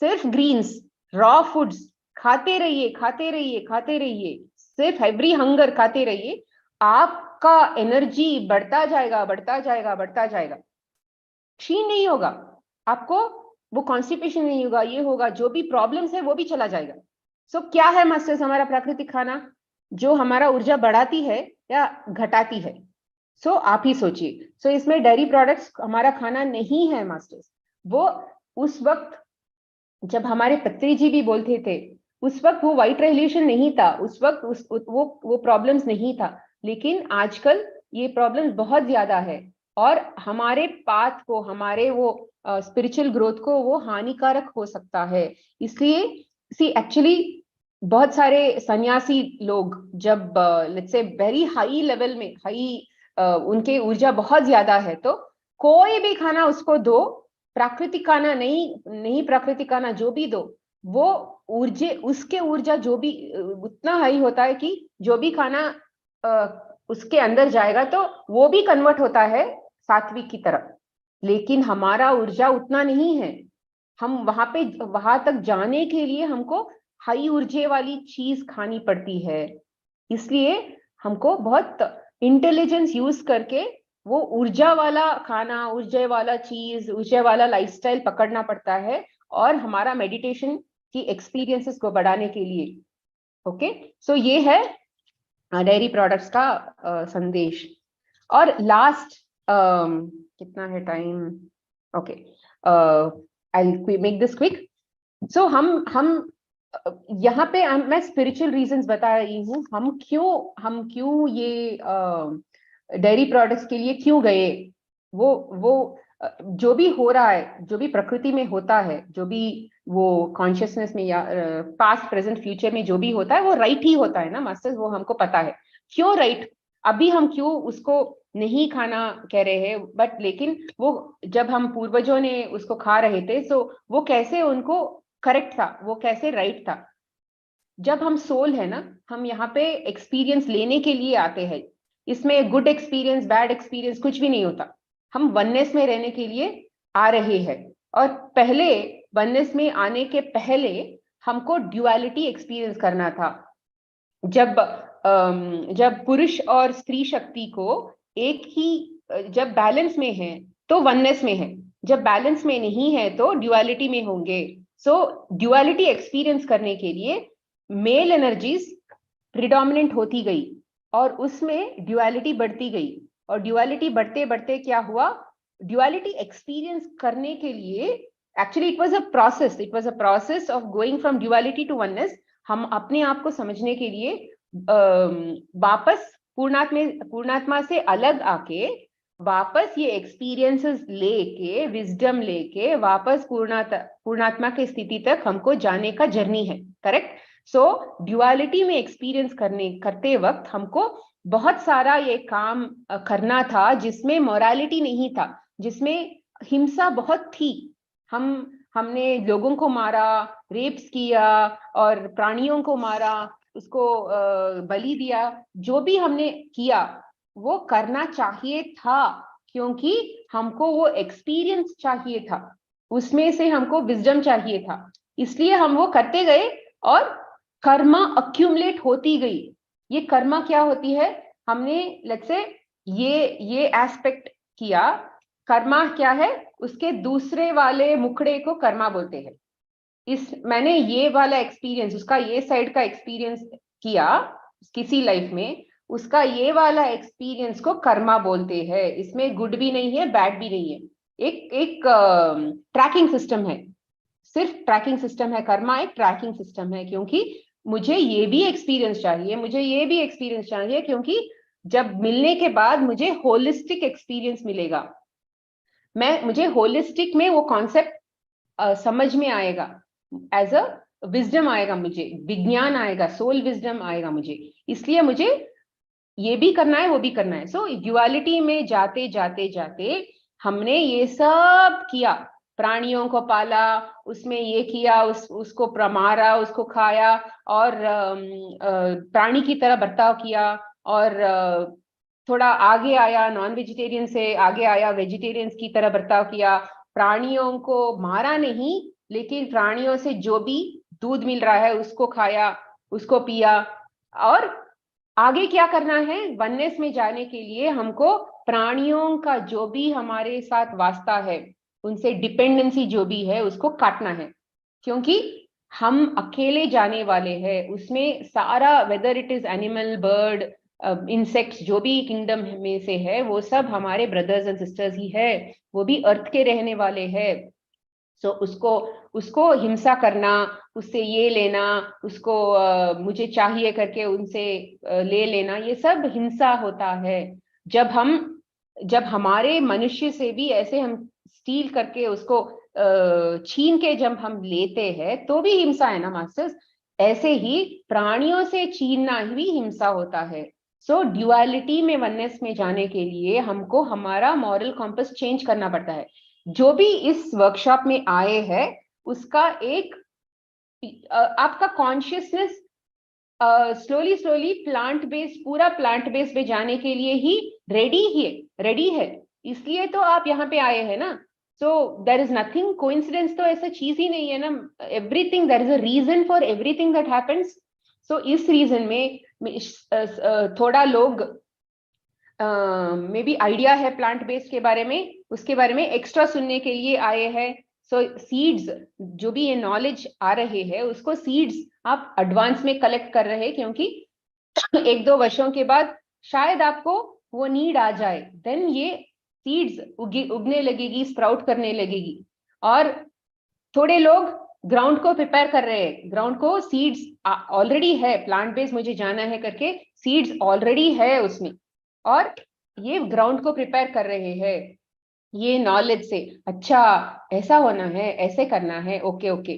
सिर्फ ग्रीन्स, रॉ फूड्स खाते रहिए, खाते रहिए, खाते रहिए, सिर्फ एवरी हंगर खाते रहिए। आपका एनर्जी बढ़ता जाएगा, बढ़ता जाएगा, बढ़ता जाएगा, क्षीण नहीं होगा आपको, वो कॉन्स्टिपेशन नहीं होगा, ये होगा, जो भी प्रॉब्लम्स है वो भी चला जाएगा। सो क्या है मास्टर्स हमारा प्राकृतिक खाना जो हमारा ऊर्जा बढ़ाती है या घटाती है? सो आप ही सोचिए। सो इसमें डेयरी प्रोडक्ट्स हमारा खाना नहीं है मास्टर्स। वो उस वक्त जब हमारे पत्री जी भी बोलते थे, उस वक्त वो व्हाइट रेवोल्यूशन नहीं था, उस वक्त वो प्रॉब्लम्स नहीं था। लेकिन आजकल ये प्रॉब्लम्स बहुत ज्यादा है और हमारे पाथ को, हमारे वो स्पिरिचुअल ग्रोथ को वो हानिकारक हो सकता है। इसलिए सी एक्चुअली बहुत सारे सन्यासी लोग जब let's say very high level में, हाई उनके ऊर्जा बहुत ज्यादा है, तो कोई भी खाना उसको दो, प्राकृतिक खाना नहीं, नहीं प्राकृतिक खाना जो भी दो, वो ऊर्जा, उसके ऊर्जा जो भी उतना हाई होता है कि जो भी खाना उसके अंदर जाएगा तो वो भी कन्वर्ट होता है सात्विक की तरफ। लेकिन हमारा ऊर्जा उतना नहीं है। हम वहां तक जाने के लिए हमको हाई ऊर्जा वाली चीज खानी पड़ती है। इसलिए हमको बहुत इंटेलिजेंस यूज करके वो ऊर्जा वाला खाना, ऊर्जा वाला चीज, ऊर्जा वाला लाइफस्टाइल पकड़ना पड़ता है और हमारा मेडिटेशन की एक्सपीरियंसेस को बढ़ाने के लिए। ओके, सो ये है डेयरी प्रोडक्ट्स का संदेश। और लास्ट, कितना है time? Okay, I make this quick. So हम यहाँ पे मैं स्पिरिचुअल रीजंस बता रही हूँ, हम क्यों ये डेयरी प्रोडक्ट्स के लिए क्यों गए। वो जो भी हो रहा है, जो भी प्रकृति में होता है, जो भी वो कॉन्शियसनेस में या पास्ट प्रेजेंट फ्यूचर में जो भी होता है वो राइट ही होता है ना मास्टर्स, वो हमको पता है क्यों राइट। अभी हम क्यों उसको नहीं खाना कह रहे हैं, बट लेकिन वो जब हम पूर्वजों ने उसको खा रहे थे तो वो कैसे उनको करेक्ट था, वो कैसे राइट था। जब हम सोल है ना, हम यहाँ पे एक्सपीरियंस लेने के लिए आते हैं। इसमें गुड एक्सपीरियंस, बैड एक्सपीरियंस कुछ भी नहीं होता। हम वननेस में रहने के लिए आ रहे हैं। और पहले वननेस में आने के पहले हमको ड्युअलिटी एक्सपीरियंस करना था। जब पुरुष और स्त्री शक्ति को एक ही, जब बैलेंस में है तो वननेस में है, जब बैलेंस में नहीं है तो ड्युअलिटी में होंगे। सो ड्युअलिटी एक्सपीरियंस करने के लिए मेल एनर्जीज प्रिडोमिनेंट होती गई और उसमें ड्युअलिटी बढ़ती गई। और ड्युअलिटी बढ़ते बढ़ते क्या हुआ, ड्युअलिटी एक्सपीरियंस करने के लिए actually it was a process of going from duality to oneness. हम अपने आप को समझने के लिए वापस पूर्णात्मा से अलग आके वापस ये एक्सपीरियंसेस लेके, विजडम लेके वापस पूर्णात्मा की स्थिति तक हमको जाने का जर्नी है। करेक्ट? सो ड्युअलिटी में एक्सपीरियंस करते वक्त हमको बहुत सारा ये काम करना था जिसमें मोरालिटी नहीं था, जिसमें हिंसा बहुत थी। हमने लोगों को मारा, रेप्स किया और प्राणियों को मारा, उसको बलि दिया। जो भी हमने किया वो करना चाहिए था क्योंकि हमको वो एक्सपीरियंस चाहिए था, उसमें से हमको विजडम चाहिए था। इसलिए हम वो करते गए और कर्मा अक्यूमुलेट होती गई। ये कर्मा क्या होती है? हमने लेट्स से ये एस्पेक्ट किया। कर्मा क्या है? उसके दूसरे वाले मुखड़े को कर्मा बोलते हैं। मैंने ये वाला एक्सपीरियंस, उसका ये साइड का एक्सपीरियंस किया किसी लाइफ में, उसका ये वाला एक्सपीरियंस को कर्मा बोलते हैं। इसमें गुड भी नहीं है, बैड भी नहीं है। एक ट्रैकिंग सिस्टम है, सिर्फ ट्रैकिंग सिस्टम है। कर्मा एक ट्रैकिंग सिस्टम है क्योंकि मुझे ये भी एक्सपीरियंस चाहिए, मुझे ये भी एक्सपीरियंस चाहिए, क्योंकि जब मिलने के बाद मुझे होलिस्टिक एक्सपीरियंस मिलेगा, मुझे होलिस्टिक में वो कॉन्सेप्ट समझ में आएगा, एज अ विजडम आएगा, मुझे विज्ञान आएगा, सोल विजडम आएगा मुझे। इसलिए मुझे ये भी करना है, वो भी करना है। सो ड्युअलिटी में जाते जाते जाते हमने ये सब किया, प्राणियों को पाला, उसमें ये किया, उसको मारा, उसको खाया, और प्राणी की तरह बर्ताव किया, और थोड़ा आगे आया, नॉन वेजिटेरियन से आगे आया, वेजिटेरियंस की तरह बर्ताव किया, प्राणियों को मारा नहीं, लेकिन प्राणियों से जो भी दूध मिल रहा है उसको खाया, उसको पिया। और आगे क्या करना है, वननेस में जाने के लिए हमको प्राणियों का जो भी हमारे साथ वास्ता है, उनसे डिपेंडेंसी जो भी है, उसको काटना है। क्योंकि हम अकेले जाने वाले हैं, उसमें सारा, whether it is animal, bird, insects, जो भी किंगडम में से है, वो सब हमारे ब्रदर्स एंड सिस्टर्स ही है, वो भी अर्थ के रहने वाले हैं। सो उसको हिंसा करना, उससे ये लेना, उसको मुझे चाहिए करके उनसे ले लेना, ये सब हिंसा होता है। जब हमारे मनुष्य से भी ऐसे हम स्टील करके उसको छीन के जब हम लेते हैं, तो भी हिंसा है ना मास्टर्स। ऐसे ही प्राणियों से छीनना भी हिंसा होता है। सो ड्युअलिटी में, वननेस में जाने के लिए हमको हमारा मॉरल कॉम्पस चेंज करना पड़ता है। जो भी इस वर्कशॉप में आए हैं, उसका एक आपका consciousness slowly slowly plant based, पूरा प्लांट बेस्ड में जाने के लिए ही रेडी है। इसलिए तो आप यहाँ पे आए हैं ना। So there is nothing coincidence, तो ऐसा चीज ही नहीं है ना। Everything, there is a reason for everything that happens. So इस रीजन में थोड़ा लोग मे बी आइडिया है प्लांट बेस्ड के बारे में, उसके बारे में एक्स्ट्रा सुनने के लिए आए हैं। सो सीड्स, जो भी ये नॉलेज आ रहे हैं, उसको सीड्स आप एडवांस में कलेक्ट कर रहे हैं, क्योंकि 1-2 वर्षों के बाद शायद आपको वो नीड आ जाए, देन ये सीड्स उगने लगेगी, स्प्राउट करने लगेगी। और थोड़े लोग ग्राउंड को प्रिपेयर कर रहे हैं, ग्राउंड को, सीड्स ऑलरेडी है, प्लांट बेस्ड मुझे जाना है करके सीड्स ऑलरेडी है उसमें, और ये ग्राउंड को प्रिपेयर कर रहे हैं ये नॉलेज से। अच्छा, ऐसा होना है, ऐसे करना है, ओके ओके।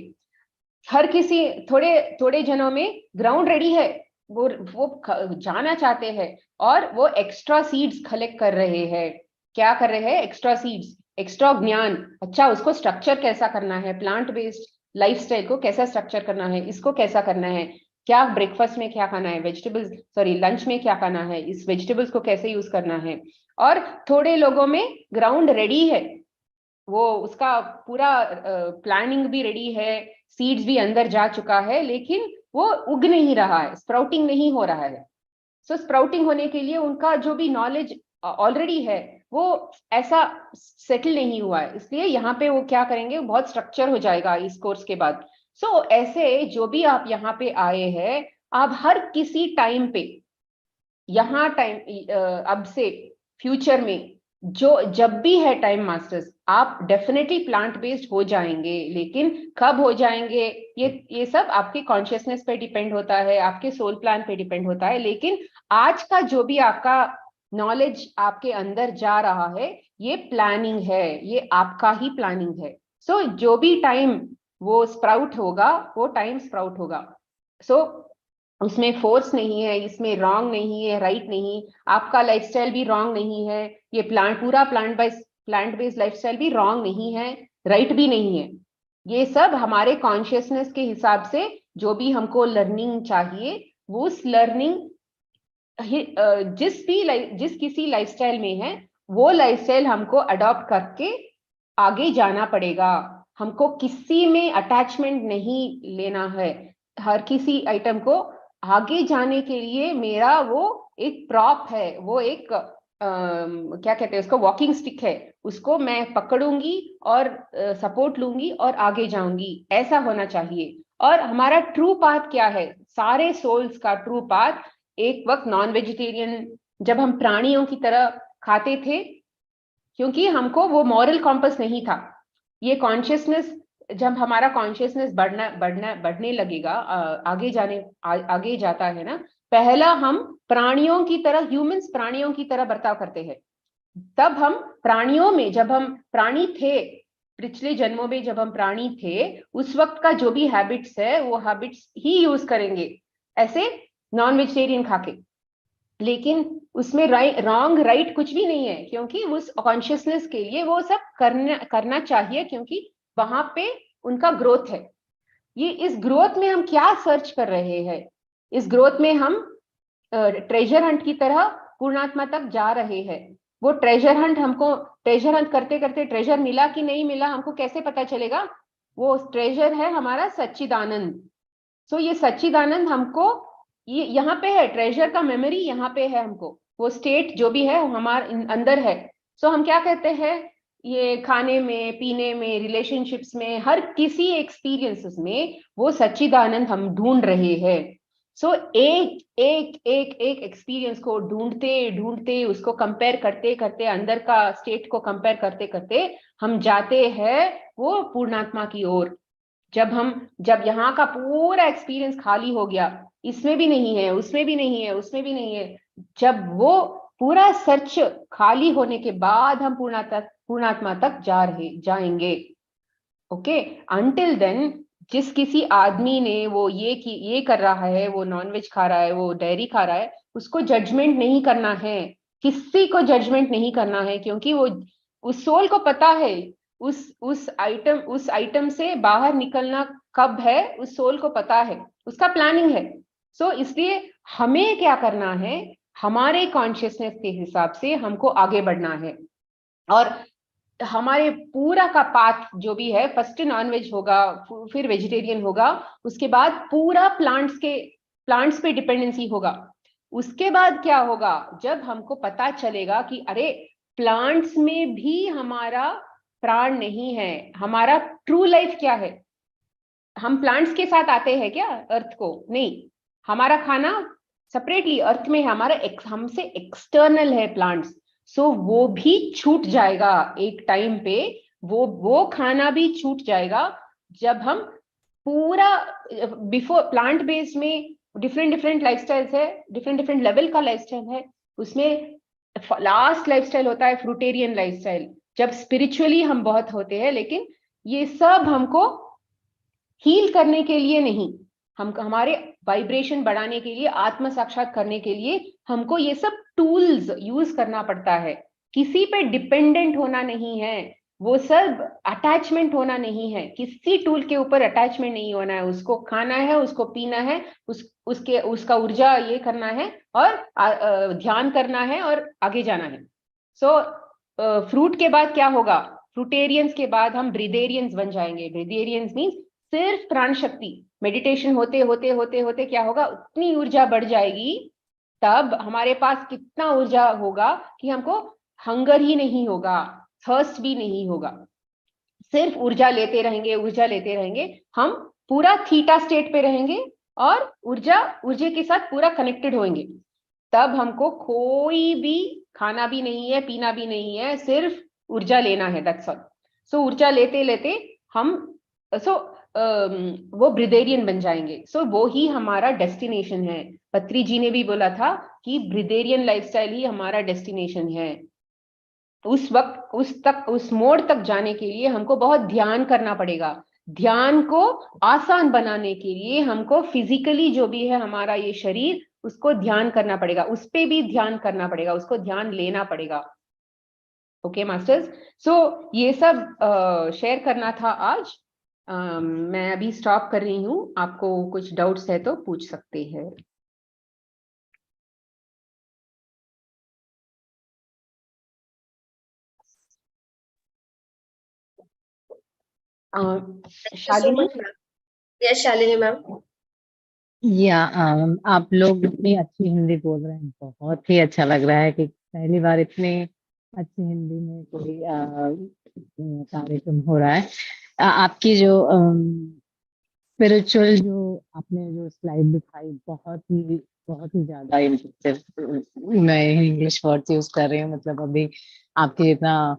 हर किसी, थोड़े थोड़े जनों में ग्राउंड रेडी है, वो जाना चाहते हैं, और वो एक्स्ट्रा सीड्स कलेक्ट कर रहे हैं। क्या कर रहे हैं? एक्स्ट्रा सीड्स, एक्स्ट्रा ज्ञान। अच्छा, उसको स्ट्रक्चर कैसा करना है, प्लांट बेस्ड लाइफस्टाइल को कैसा स्ट्रक्चर करना है, इसको कैसा करना है, क्या ब्रेकफास्ट में क्या खाना है, वेजिटेबल्स, सॉरी लंच में क्या खाना है, इस वेजिटेबल्स को कैसे यूज करना है। और थोड़े लोगों में ग्राउंड रेडी है, वो उसका पूरा प्लानिंग भी रेडी है, सीड्स भी अंदर जा चुका है, लेकिन वो उग नहीं रहा है, स्प्राउटिंग नहीं हो रहा है। सो स्प्राउटिंग होने के लिए उनका जो भी नॉलेज ऑलरेडी है, वो ऐसा सेटल नहीं हुआ है। इसलिए यहाँ पे वो क्या करेंगे, बहुत स्ट्रक्चर हो जाएगा इस कोर्स के बाद। सो ऐसे जो भी आप यहाँ पे आए हैं, आप हर किसी टाइम पे, यहाँ टाइम, अब से फ्यूचर में, जब भी है टाइम मास्टर्स, आप डेफिनेटली प्लांट बेस्ड हो जाएंगे। लेकिन कब हो जाएंगे, ये सब आपके कॉन्शियसनेस पे डिपेंड होता है, आपके सोल प्लान पे डिपेंड होता है। लेकिन आज का जो भी आपका नॉलेज आपके अंदर जा रहा है, ये प्लानिंग है, ये आपका ही प्लानिंग है। सो जो भी टाइम वो स्प्राउट होगा, वो टाइम स्प्राउट होगा। सो उसमें फोर्स नहीं है, इसमें रॉन्ग नहीं है, राइट नहीं, आपका लाइफस्टाइल भी रॉन्ग नहीं है, ये पूरा प्लांट बेस्ड लाइफस्टाइल भी रॉन्ग नहीं है, राइट भी नहीं है। ये सब हमारे कॉन्शियसनेस के हिसाब से जो भी हमको लर्निंग चाहिए, वो उस लर्निंग जिस किसी लाइफस्टाइल में है, वो लाइफस्टाइल हमको अडॉप्ट करके आगे जाना पड़ेगा। हमको किसी में अटैचमेंट नहीं लेना है। हर किसी आइटम को आगे जाने के लिए मेरा वो एक प्रॉप है, वो एक क्या कहते हैं उसको, वॉकिंग स्टिक है, उसको मैं पकड़ूंगी और सपोर्ट लूंगी और आगे जाऊंगी, ऐसा होना चाहिए। और हमारा ट्रू पाथ क्या है, सारे सोल्स का ट्रू पाथ, एक वक्त नॉन वेजिटेरियन, जब हम प्राणियों की तरह खाते थे, क्योंकि हमको वो मॉरल कॉम्पस नहीं था। ये कॉन्शियसनेस, जब हमारा कॉन्शियसनेस बढ़ने लगेगा, आगे जाता है ना, पहला हम प्राणियों की तरह, ह्यूमंस प्राणियों की तरह बर्ताव करते हैं। तब हम प्राणियों में, जब हम प्राणी थे, पिछले जन्मों में जब हम प्राणी थे, उस वक्त का जो भी हैबिट्स है वो हैबिट्स ही यूज करेंगे, ऐसे नॉन वेजिटेरियन खाके। लेकिन उसमें रॉन्ग राइट कुछ भी नहीं है, क्योंकि उस कॉन्शियसनेस के लिए वो सब करना चाहिए, क्योंकि वहां पे उनका ग्रोथ है। ये इस ग्रोथ में हम क्या सर्च कर रहे हैं? इस ग्रोथ में हम ट्रेजर हंट की तरह पूर्णात्मा तक जा रहे हैं। वो ट्रेजर हंट, हमको ट्रेजर हंट करते करते ट्रेजर मिला कि नहीं मिला हमको कैसे पता चलेगा? वो ट्रेजर है हमारा सच्चिदानंद। सो ये सच्चिदानंद हमको, ये यहाँ पे है, ट्रेजर का मेमोरी यहाँ पे है हमको, वो स्टेट जो भी है वो हमारे अंदर है। सो हम क्या कहते हैं, ये खाने में, पीने में, रिलेशनशिप्स में, हर किसी एक्सपीरियंसेस में वो सच्चिदानंद हम ढूंढ रहे हैं। सो एक एक एक एक एक्सपीरियंस को ढूंढते ढूंढते, उसको कंपेयर करते करते, अंदर का स्टेट को कंपेयर करते करते हम जाते हैं वो पूर्णात्मा की ओर। जब यहाँ का पूरा एक्सपीरियंस खाली हो गया, इसमें भी नहीं है, उसमें भी नहीं है, उसमें भी नहीं है, जब वो पूरा सर्च खाली होने के बाद हम पूर्णात्मा तक जाएंगे। ओके, अंटिल देन जिस किसी आदमी ने वो ये कर रहा है, वो नॉनवेज खा रहा है, वो डेयरी खा रहा है, उसको जजमेंट नहीं करना है, किसी को जजमेंट नहीं करना है, क्योंकि वो, उस सोल को पता है उस आइटम से बाहर निकलना कब है, उस सोल को पता है, उसका प्लानिंग है। सो इसलिए हमें क्या करना है, हमारे कॉन्शियसनेस के हिसाब से हमको आगे बढ़ना है। और हमारे पूरा का पाथ जो भी है, फर्स्ट नॉनवेज होगा, फिर वेजिटेरियन होगा, उसके बाद पूरा प्लांट्स पे डिपेंडेंसी होगा। उसके बाद क्या होगा, जब हमको पता चलेगा कि अरे प्लांट्स में भी हमारा प्राण नहीं है, हमारा ट्रू लाइफ क्या है। हम प्लांट्स के साथ आते हैं क्या अर्थ को? नहीं, हमारा खाना सेपरेटली अर्थ में है, हमारा हमसे एक्सटर्नल है प्लांट्स। सो वो भी छूट जाएगा एक टाइम पे, वो खाना भी छूट जाएगा जब हम पूरा, बिफोर प्लांट बेस्ड में डिफरेंट डिफरेंट लाइफस्टाइल्स है, डिफरेंट डिफरेंट लेवल का लाइफस्टाइल है। उसमें लास्ट लाइफस्टाइल होता है फ्रूटेरियन लाइफस्टाइल, जब स्पिरिचुअली हम बहुत होते हैं। लेकिन ये सब हमको हील करने के लिए नहीं, हम हमारे वाइब्रेशन बढ़ाने के लिए, आत्म साक्षात करने के लिए हमको ये सब टूल्स यूज करना पड़ता है। किसी पे डिपेंडेंट होना नहीं है, वो सब अटैचमेंट होना नहीं है, किसी टूल के ऊपर अटैचमेंट नहीं होना है। उसको खाना है, उसको पीना है, उसका ऊर्जा ये करना है, और ध्यान करना है, और आगे जाना है। सो फ्रूट के बाद क्या होगा, फ्रूटेरियंस के बाद हम ब्रिदेरियंस बन जाएंगे। ब्रिदेरियंस मीन्स सिर्फ प्राण शक्ति। मेडिटेशन होते होते होते होते क्या होगा, उतनी ऊर्जा बढ़ जाएगी, तब हमारे पास कितना ऊर्जा होगा कि हमको हंगर ही नहीं होगा, थर्स्ट भी नहीं होगा। सिर्फ ऊर्जा लेते रहेंगे, ऊर्जा लेते रहेंगे, हम पूरा थीटा स्टेट पे रहेंगे, और ऊर्जा के साथ पूरा कनेक्टेड होंगे। तब हमको कोई भी खाना भी नहीं है, पीना भी नहीं है, सिर्फ ऊर्जा लेना है, दैट्स ऑल। सो ऊर्जा लेते लेते हम वो ब्रिदेरियन बन जाएंगे। सो वो ही हमारा डेस्टिनेशन है। पत्री जी ने भी बोला था कि ब्रिदेरियन लाइफस्टाइल ही हमारा डेस्टिनेशन है। उस मोड़ तक जाने के लिए हमको बहुत ध्यान करना पड़ेगा। ध्यान को आसान बनाने के लिए हमको फिजिकली जो भी है हमारा ये शरीर, उसको ध्यान करना पड़ेगा, उस पे भी ध्यान करना पड़ेगा, उसको ध्यान लेना पड़ेगा। ओके मास्टर्स, सो ये सब शेयर करना था आज। मैं अभी स्टॉप कर रही हूँ, आपको कुछ डाउट्स है तो पूछ सकते हैं। शालिनी? Yes Shalini ma'am. या आप लोग इतनी अच्छी हिंदी बोल रहे हैं, बहुत ही अच्छा लग रहा है कि पहली बार इतनी अच्छी हिंदी में कोई कार्यक्रम हो रहा है। आपकी जो स्पिरिचुअल जो आपने जो स्लाइड दिखाई, बहुत ही ज्यादा इंटरेस्टिव। मैं इंग्लिश वर्ड यूज कर रही हूँ, मतलब अभी आपके जितना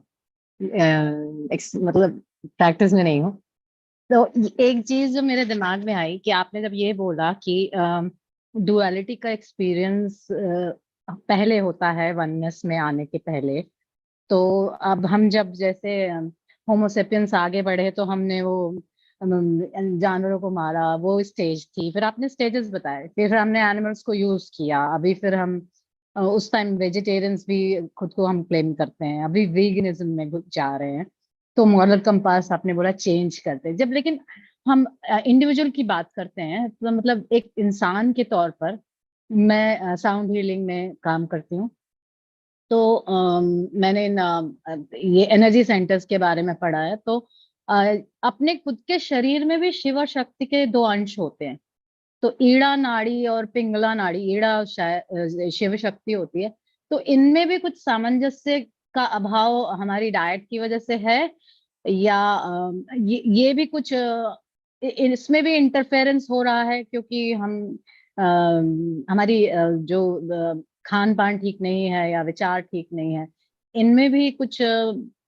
मतलब प्रैक्टिस में नहीं हूँ। तो एक चीज जो मेरे दिमाग में आई कि आपने जब ये बोला कि डुअलिटी का एक्सपीरियंस पहले होता है वननेस में आने के पहले। तो अब हम जब जैसे होमोसेपियंस आगे बढ़े तो हमने वो जानवरों को मारा, वो स्टेज थी। फिर आपने स्टेजेस बताए, फिर हमने एनिमल्स को यूज किया, अभी फिर हम उस टाइम वेजिटेरियंस भी खुद को हम क्लेम करते हैं, अभी वीगनिज्म में जा रहे हैं। तो मॉरल कंपास आपने बोला चेंज करते हैं जब, लेकिन हम इंडिविजुअल की बात करते हैं तो मतलब एक इंसान के तौर पर मैं साउंड हीलिंग में काम करती हूँ। तो मैंने ये एनर्जी सेंटर्स के बारे में पढ़ा है। तो अपने खुद के शरीर में भी शिव शक्ति के दो अंश होते हैं। तो ईड़ा नाड़ी और पिंगला नाड़ी, ईड़ा शायद शिव शक्ति होती है। तो इनमें भी कुछ सामंजस्य का अभाव हमारी डाइट की वजह से है, या ये भी कुछ इसमें भी इंटरफेरेंस हो रहा है क्योंकि हम हमारी जो खान पान ठीक नहीं है या विचार ठीक नहीं है, इनमें भी कुछ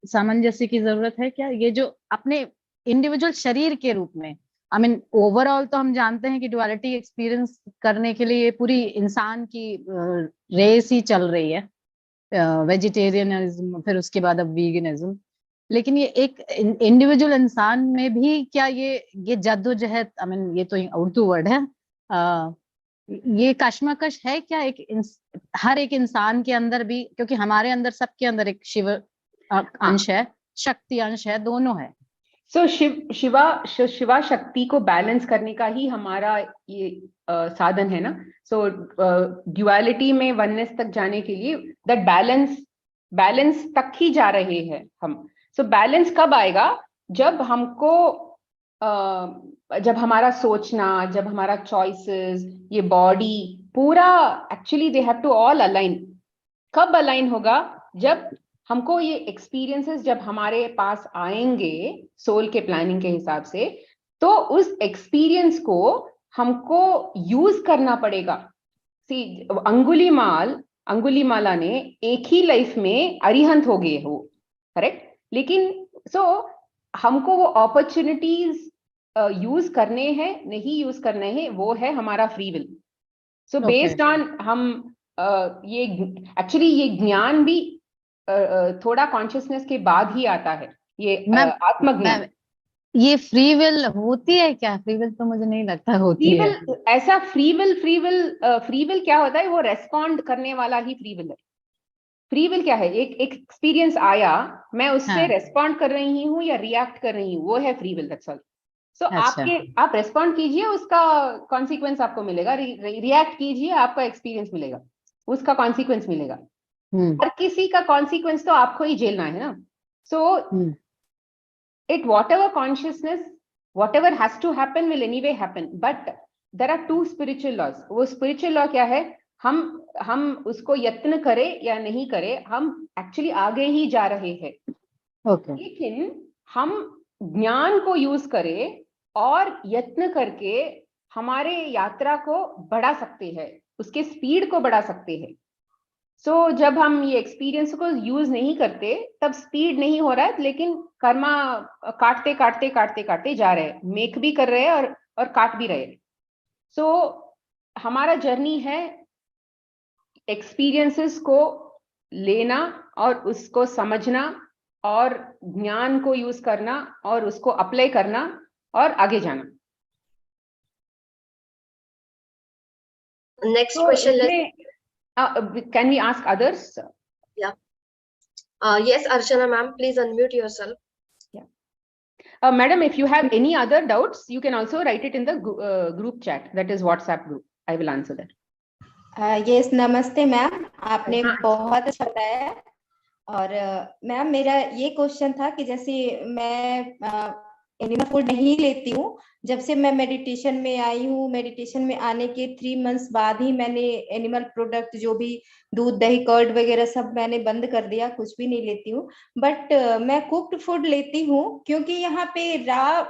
सामंजस्य की जरूरत है क्या? ये जो अपने इंडिविजुअल शरीर के रूप में, आई मीन ओवरऑल तो हम जानते हैं कि डुअलिटी एक्सपीरियंस करने के लिए पूरी इंसान की रेस ही चल रही है, वेजिटेरियनिज्म फिर उसके बाद अब वीगनिज्म। लेकिन ये एक इंडिविजुअल इंसान में भी क्या ये जद्दोजहद, आई मीन ये तो उर्दू वर्ड है, ये कश्मकश है क्या हर एक इंसान के अंदर भी? क्योंकि हमारे अंदर, सबके अंदर एक शिव अंश है, शक्ति अंश है, दोनों है। सो शिवा शक्ति को बैलेंस करने का ही हमारा ये साधन है ना। सो ड्युअलिटी में वननेस तक जाने के लिए दैट बैलेंस तक ही जा रहे हैं हम। सो बैलेंस कब आएगा? जब हमको जब हमारा सोचना, जब हमारा चॉइसेस, ये बॉडी पूरा actually they have to all align. कब अलाइन होगा? जब हमको ये एक्सपीरियंसेस जब हमारे पास आएंगे सोल के प्लानिंग के हिसाब से, तो उस एक्सपीरियंस को हमको यूज करना पड़ेगा। सी अंगुलीमाला ने एक ही लाइफ में अरिहंत हो गए हो, करेक्ट? लेकिन हमको वो अपॉर्चुनिटीज यूज करने हैं, नहीं यूज करने हैं, वो है हमारा free will. So based on हम ये एक्चुअली ये ज्ञान भी थोड़ा कॉन्शियसनेस के बाद ही आता है, ये आत्मज्ञान। ये फ्री विल होती है क्या? फ्री विल तो मुझे नहीं लगता होती है। ऐसा फ्री विल क्या होता है? वो रेस्पॉन्ड करने वाला ही फ्री विल है। फ्री विल क्या है? एक एक्सपीरियंस आया, मैं उससे रेस्पॉन्ड कर रही हूँ या रिएक्ट कर रही हूँ, वो है फ्री विल, दैट्स ऑल। सो आप रेस्पॉन्ड कीजिए, उसका कॉन्सिक्वेंस आपको मिलेगा। रिएक्ट कीजिए, आपका एक्सपीरियंस मिलेगा, उसका कॉन्सिक्वेंस मिलेगा। हर किसी का कॉन्सिक्वेंस तो आपको ही झेलना है ना। सो it whatever consciousness, whatever has to happen will anyway happen, but there are two spiritual laws. वो spiritual law क्या है? हम उसको यत्न करें या नहीं करें, हम एक्चुअली आगे ही जा रहे हैं। लेकिन हम ज्ञान को यूज करें और यत्न करके हमारे यात्रा को बढ़ा सकते हैं, उसके स्पीड को बढ़ा सकते हैं। सो जब हम ये एक्सपीरियंस को यूज नहीं करते, तब स्पीड नहीं हो रहा है, लेकिन कर्मा काटते काटते काटते काटते जा रहे हैं, मेक भी कर रहे हैं और काट भी रहे हैं। सो हमारा जर्नी है एक्सपीरियंसेस को लेना और उसको समझना और ज्ञान को यूज करना और उसको अप्लाई करना और आगे जाना। Next question, can we ask others? Yeah. Yes, Archana ma'am, please unmute yourself. Yeah. Madam, if you have any other doubts, you can also write it in the group chat, that is WhatsApp group. I will answer that. Yes, नमस्ते मैम, आपने बहुत अच्छा बताया। और मैम मेरा ये क्वेश्चन था कि जैसे मैं एनिमल फूड नहीं लेती हूँ, जब से मैं मेडिटेशन में आई हूँ, मेडिटेशन में आने के 3 मंथ्स बाद ही मैंने एनिमल प्रोडक्ट जो भी दूध दही कर्ड वगैरह सब मैंने बंद कर दिया, कुछ भी नहीं लेती हूँ। बट मैं कुक्ड फूड लेती हूँ क्योंकि यहाँ पे रॉ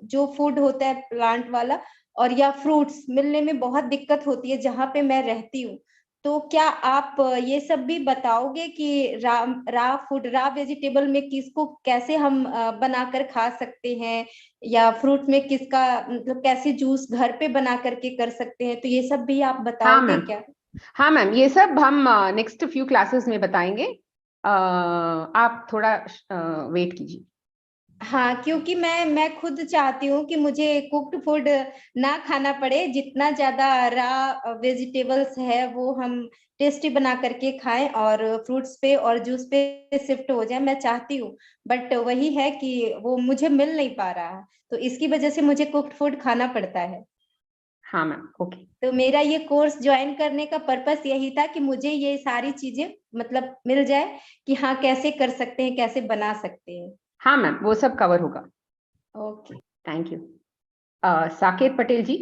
जो फूड होता है प्लांट वाला और या फ्रूट्स मिलने में बहुत दिक्कत होती है जहाँ पे मैं रहती हूँ। तो क्या आप ये सब भी बताओगे कि रा वेजिटेबल में किसको कैसे हम बनाकर खा सकते हैं, या फ्रूट में किसका मतलब कैसे जूस घर पे बना करके कर सकते हैं, तो ये सब भी आप बताओगे क्या? हाँ मैम, ये सब हम नेक्स्ट फ्यू क्लासेस में बताएंगे। आप थोड़ा वेट कीजिए। हाँ, क्योंकि मैं खुद चाहती हूँ कि मुझे कुक्ड फूड ना खाना पड़े, जितना ज्यादा रा वेजिटेबल्स है वो हम टेस्टी बना करके खाएं और फ्रूट्स पे और जूस पे शिफ्ट हो जाए, मैं चाहती हूँ। बट वही है कि वो मुझे मिल नहीं पा रहा है, तो इसकी वजह से मुझे कुक्ड फूड खाना पड़ता है। हाँ मैम, ओके। तो मेरा ये कोर्स ज्वाइन करने का पर्पस यही था कि मुझे ये सारी चीजें मतलब मिल जाए कि हाँ कैसे कर सकते हैं, कैसे बना सकते हैं। हाँ मैम, वो सब कवर होगा। Okay, thank you. Saket Patel ji.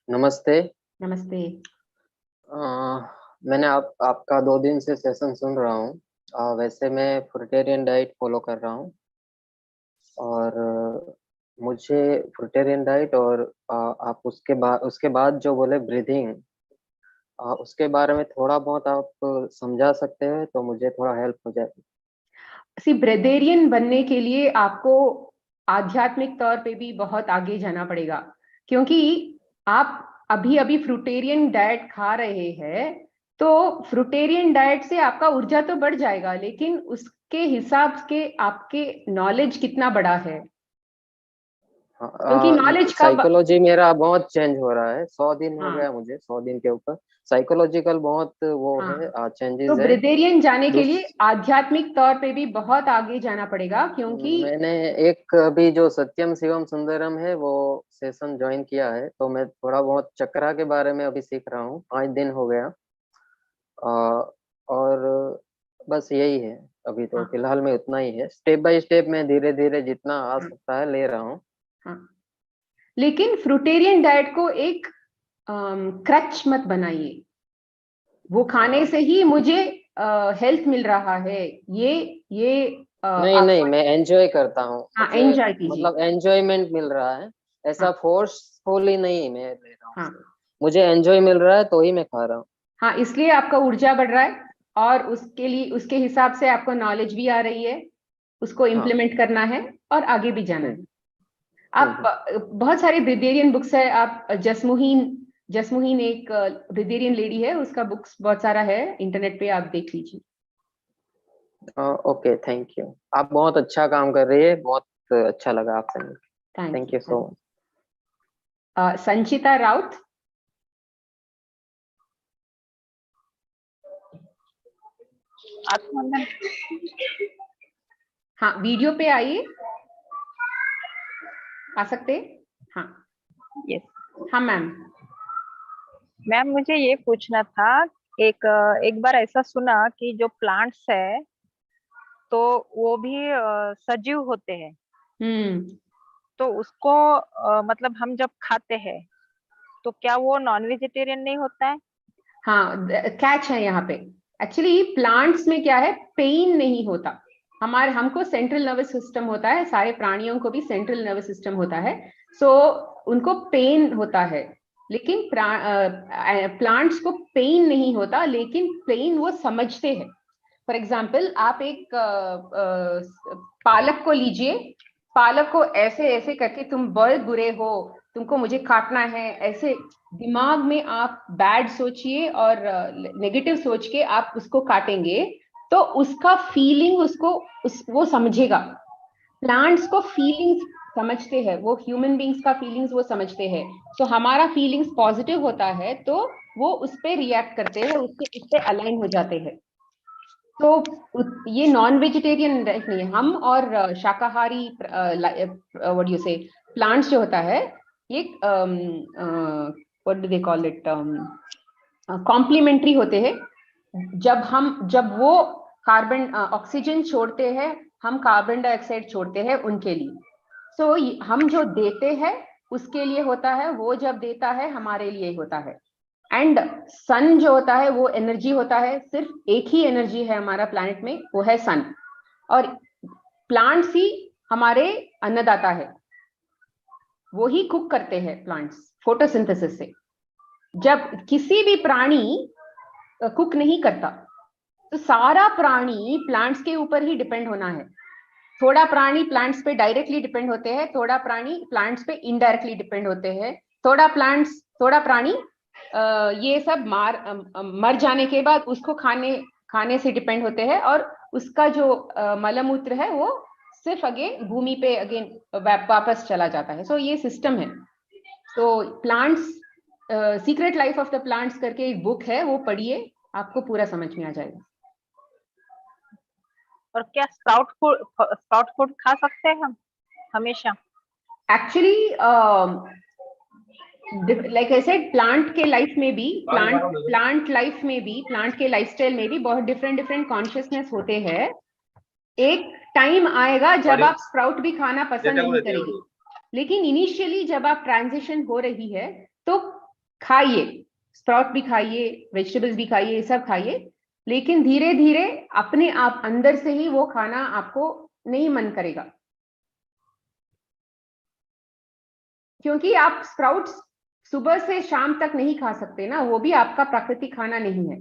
नमस्ते। नमस्ते। मैंने आपका 2 दिन से सेशन सुन रहा हूँ। वैसे मैं फ्रूटेरियन डाइट फॉलो कर रहा हूँ और मुझे फ्रूटेरियन डाइट और आप उसके बाद जो बोले ब्रीदिंग, उसके बारे में थोड़ा बहुत आप समझा सकते हैं तो मुझे थोड़ा हेल्प हो जाएगी। ब्रेदेरियन बनने के लिए आपको आध्यात्मिक तौर पे भी बहुत आगे जाना पड़ेगा, क्योंकि आप अभी अभी फ्रूटेरियन डाइट खा रहे हैं, तो फ्रूटेरियन डाइट से आपका ऊर्जा तो बढ़ जाएगा, लेकिन उसके हिसाब के आपके नॉलेज कितना बड़ा है, क्योंकि नॉलेज कब। साइकोलॉजी मेरा बहुत चेंज हो रहा है। 100 दिन हो हाँ गया मुझे, 100 दिन के ऊपर साइकोलॉजिकल बहुत वो हाँ, है, तो चेंजेस है। ब्रेदेरियन जाने के लिए आध्यात्मिक तौर पे भी बहुत आगे जाना पड़ेगा, क्योंकि मैंने एक अभी जो सत्यम शिवम सुंदरम है वो सेशन ज्वाइन किया है, तो मैं थोड़ा बहुत चक्रा के बारे में अभी सीख रहा हूँ। 5 दिन हो गया। और बस यही है अभी तो हाँ फिलहाल में उतना ही है। स्टेप बाय स्टेप मैं धीरे धीरे जितना आ हाँ सकता है ले रहा हूँ। हाँ, लेकिन फ्रूटेरियन डाइट को एक क्रच मत बनाइए। वो खाने से ही मुझे हेल्थ मिल रहा है, ये नहीं नहीं, आपको। मैं एंजॉय करता हूँ, हाँ, मुझे एंजॉय कीजिए। मतलब एंजॉयमेंट मिल रहा है। हाँ ऐसा फोर्सफुली नहीं मैं ले रहा हूँ हाँ उसे। मुझे एंजॉय मिल रहा है तो ही मैं खा रहा हूँ। हाँ, इसलिए आपका ऊर्जा बढ़ रहा है, और उसके लिए उसके हिसाब से आपको नॉलेज भी आ रही है, उसको हाँ। इम्प्लीमेंट करना है और आगे भी जाना हम्म है। आप बहुत सारे ब्रिदेरियन बुक्स है। आप जसमुहीन एक ब्रिदेरियन लेडी है, उसका बुक्स बहुत सारा है, इंटरनेट पे आप देख लीजिए। Okay, thank you. आप बहुत अच्छा काम कर रही है, बहुत अच्छा लगा आपसे मिलकर। Thank thank you so much. You. Sanchita Raut. हाँ, वीडियो पे आइए, आ सकते हैं? हाँ यस हाँ मैम। मैम, मुझे ये पूछना था। एक बार ऐसा सुना कि जो प्लांट्स है तो वो भी सजीव होते हैं, हम्म। तो उसको मतलब हम जब खाते हैं तो क्या वो नॉन वेजिटेरियन नहीं होता है? हाँ, कैच है यहाँ पे। एक्चुअली प्लांट्स में क्या है, पेन नहीं होता। हमको सेंट्रल नर्वस सिस्टम होता है, सारे प्राणियों को भी सेंट्रल नर्वस सिस्टम होता है, सो उनको पेन होता है, लेकिन प्लांट्स को पेन नहीं होता, लेकिन पेन वो समझते हैं। फॉर एग्जाम्पल, आप एक पालक को लीजिए, पालक को ऐसे ऐसे करके, तुम बहुत बुरे हो, तुमको मुझे काटना है, ऐसे दिमाग में आप बैड सोचिए और नेगेटिव सोच के आप उसको काटेंगे, तो उसका फीलिंग वो समझेगा। प्लांट्स को फीलिंग्स समझते हैं, वो ह्यूमन बींग्स का फीलिंग्स वो समझते हैं। सो हमारा फीलिंग्स पॉजिटिव होता है तो वो उस पर रिएक्ट करते हैं, उससे उससे अलाइन हो जाते हैं। तो ये नॉन वेजिटेरियन डाइट नहीं है। हम और शाकाहारी व्हाट यू से प्लांट्स जो होता है, ये what do they call it, complementary होते हैं। जब वो कार्बन ऑक्सीजन छोड़ते हैं, हम कार्बन डाइऑक्साइड छोड़ते हैं उनके लिए। सो हम जो देते हैं उसके लिए होता है, वो जब देता है हमारे लिए होता है। एंड सन जो होता है वो एनर्जी होता है, सिर्फ एक ही एनर्जी है हमारा प्लैनेट में, वो है सन। और प्लांट्स ही हमारे अन्नदाता है। वो ही कुक करते हैं प्लांट्स फोटोसिंथेसिस से। जब किसी भी प्राणी कुक नहीं करता तो सारा प्राणी प्लांट्स के ऊपर ही डिपेंड होना है। थोड़ा प्राणी प्लांट्स पे डायरेक्टली डिपेंड होते हैं, थोड़ा प्राणी प्लांट्स पे इनडायरेक्टली डिपेंड होते हैं, थोड़ा प्राणी ये सब मर जाने के बाद उसको खाने से डिपेंड होते हैं, और उसका जो मलमूत्र है वो सिर्फ अगेन भूमि पे अगेन वापस चला जाता है। सो ये सिस्टम है। तो plants secret life of the plants करके एक बुक है, वो पढ़िए, आपको पूरा समझ में आ जाएगा। और क्या स्प्राउट फूड खा सकते हैं हम हमेशा? Actually like I said, plant के लाइफ में भी, प्लांट लाइफ में भी, प्लांट के लाइफस्टाइल में भी बहुत डिफरेंट कॉन्शियसनेस होते हैं। एक टाइम आएगा जब आप स्प्राउट भी खाना पसंद नहीं करेंगे, लेकिन इनिशियली जब आप ट्रांजिशन हो रही है तो खाइए, स्प्राउट भी खाइए, वेजिटेबल्स भी खाइए, सब खाइए, लेकिन धीरे धीरे अपने आप अंदर से ही वो खाना आपको नहीं मन करेगा, क्योंकि आप स्प्राउट्स सुबह से शाम तक नहीं खा सकते ना, वो भी आपका प्राकृतिक खाना नहीं है।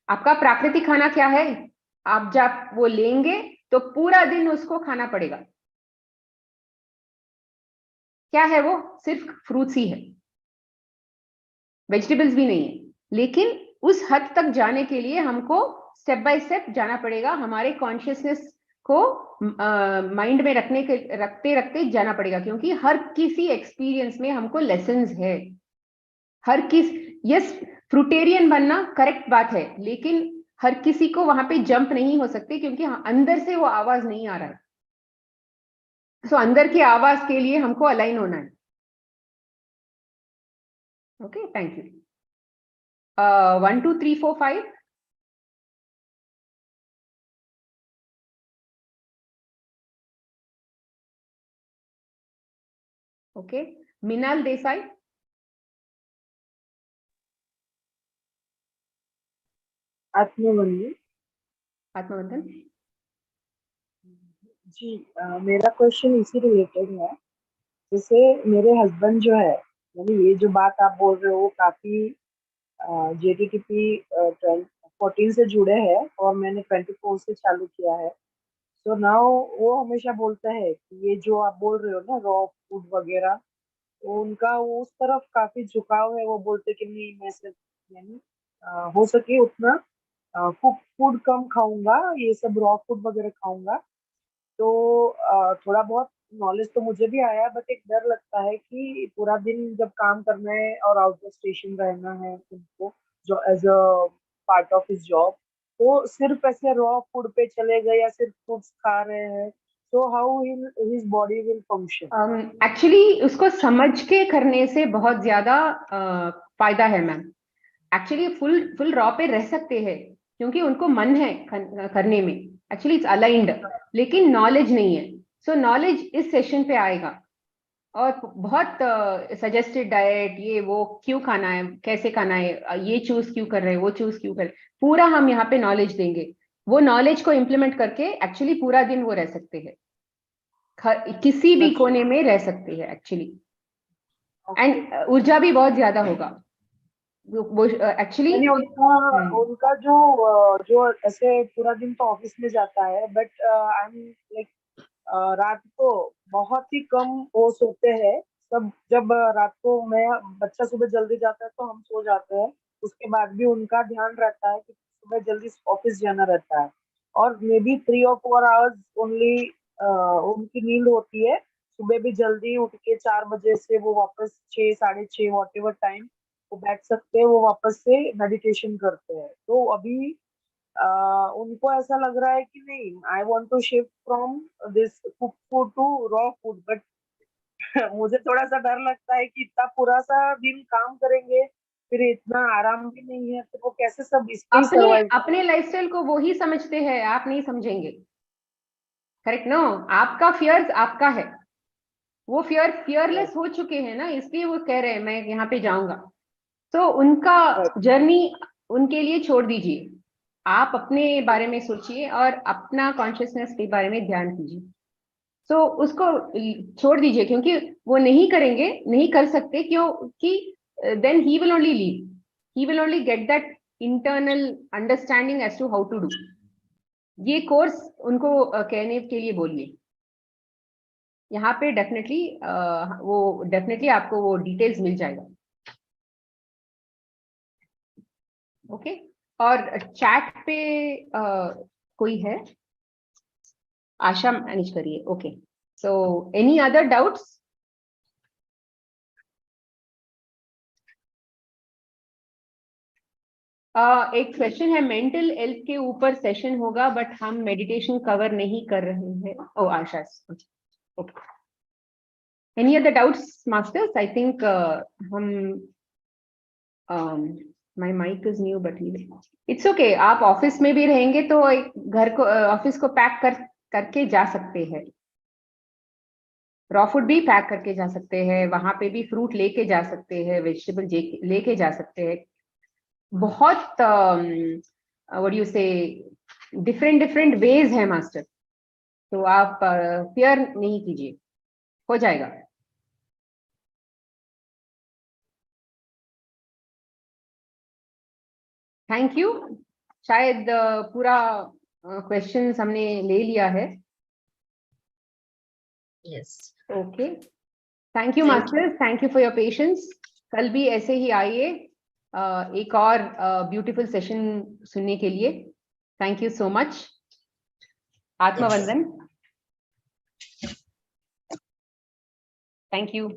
आपका प्राकृतिक खाना क्या है? आप जब वो लेंगे तो पूरा दिन उसको खाना पड़ेगा। क्या है वो? सिर्फ फ्रूट्स ही है, वेजिटेबल्स भी नहीं है। लेकिन उस हद तक जाने के लिए हमको स्टेप बाय स्टेप जाना पड़ेगा, हमारे कॉन्शियसनेस को माइंड में रखते रखते जाना पड़ेगा, क्योंकि हर किसी एक्सपीरियंस में हमको लेसन्स है। यस, फ्रूटेरियन बनना करेक्ट बात है, लेकिन हर किसी को वहां पे जंप नहीं हो सकते, क्योंकि अंदर से वो आवाज नहीं आ रहा है। सो अंदर की आवाज के लिए हमको अलाइन होना है। Okay, thank you. 1 2 3 4 5 ओके, मिनाल देसाई। आत्मवंदन आत्मवंदन जी। मेरा क्वेश्चन इसी रिलेटेड है। जैसे मेरे हस्बैंड जो है, यानी ये जो बात आप बोल रहे हो, काफी JTTP 14 से जुड़े हैं और मैंने 24 से चालू किया है। तो नाउ वो हमेशा बोलता है कि ये जो आप बोल रहे हो ना, रॉ फूड वगैरह, तो उनका वो उस तरफ काफी झुकाव है। वो बोलते कि नहीं, मैं सिर्फ यानी हो सके उतना कुक फूड कम खाऊंगा, ये सब रॉ फूड वगैरह खाऊंगा। तो थोड़ा बहुत नॉलेज तो मुझे भी आया, बट एक डर लगता है कि पूरा दिन जब काम करना है और आउट ऑफ स्टेशन रहना है उनको, जो as a part of his job, तो सिर्फ ऐसे रॉ फूड पे चले गए या सिर्फ फ्रूट्स खा रहे हैं, तो how his body will function? Actually उसको समझ के करने से बहुत ज्यादा फायदा है मैम। एक्चुअली फुल रॉ पे रह सकते हैं, क्योंकि उनको मन है करने में, एक्चुअली इट्स अलाइंड, लेकिन नॉलेज नहीं है। सो नॉलेज इस सेशन पे आएगा, और बहुत सजेस्टेड डाइट, ये वो क्यों खाना है, कैसे खाना है, ये चूज क्यों कर रहे हैं, वो चूज क्यों कर रहे हैं, पूरा हम यहाँ पे नॉलेज देंगे। वो नॉलेज को इम्प्लीमेंट करके एक्चुअली पूरा दिन वो रह सकते हैं, किसी भी कोने में रह सकते हैं एक्चुअली, एंड ऊर्जा भी बहुत ज्यादा होगा वो एक्चुअली। उनका जो ऐसे पूरा दिन तो ऑफिस में जाता है, बट आई एम लाइक रात को बहुत ही कम वो सोते हैं सब। जब रात को मैं बच्चा सुबह जल्दी जाता है तो हम सो जाते हैं, उसके बाद भी उनका ध्यान रहता है कि सुबह जल्दी ऑफिस जाना रहता है, और may be 3 or 4 hours only उनकी नींद होती है। सुबह भी जल्दी उठ के 4 बजे से वो वापस 6 6:30 वॉट एवर टाइम वो बैठ सकते हैं, वो वापस से मेडिटेशन करते हैं। तो अभी उनको ऐसा लग रहा है कि नहीं, I want to shift from this cook food to raw food, but मुझे थोड़ा सा डर लगता है कि इतना पूरा सा दिन काम करेंगे, फिर इतना आराम भी नहीं है, तो वो कैसे सब इसमें सर्वाइव? अपने लाइफस्टाइल को वो ही समझते हैं, आप नहीं समझेंगे। करेक्ट नो, आपका फियर आपका है, वो फियरलेस हो चुके हैं ना, इसलिए वो कह रहे हैं मैं यहाँ पे जाऊंगा। तो उनका जर्नी उनके लिए छोड़ दीजिए, आप अपने बारे में सोचिए और अपना कॉन्शियसनेस के बारे में ध्यान कीजिए। सो उसको छोड़ दीजिए, क्योंकि वो नहीं करेंगे, नहीं कर सकते, क्योंकि then he will only leave, he will only get that internal understanding as to how to do. ये कोर्स उनको कहने के लिए बोलिए, यहाँ पे डेफिनेटली आपको वो डिटेल्स मिल जाएगा। ओके, और चैट पे कोई है? आशा मैनेज करिए। Okay, so any other doubts? एक क्वेश्चन है, मेंटल हेल्थ के ऊपर सेशन होगा बट हम मेडिटेशन कवर नहीं कर रहे हैं। ओ Asha, okay. Any other doubts masters? I think my mic is new but it's okay. आप ऑफिस में भी रहेंगे तो घर को ऑफिस को पैक करके जा सकते हैं, रॉ फूड भी पैक करके जा सकते हैं, वहां पे भी फ्रूट लेके जा सकते हैं, वेजिटेबल लेके जा सकते हैं। बहुत व्हाट यू से डिफरेंट वेज है मास्टर, तो आप फियर नहीं कीजिए, हो जाएगा। Thank you. शायद पूरा क्वेश्चंस हमने ले लिया है। Yes. Okay, thank you masters, thank you for your patience. कल भी ऐसे ही आइए एक और ब्यूटीफुल सेशन सुनने के लिए। Thank you so much. आत्मवंदन। Thank you.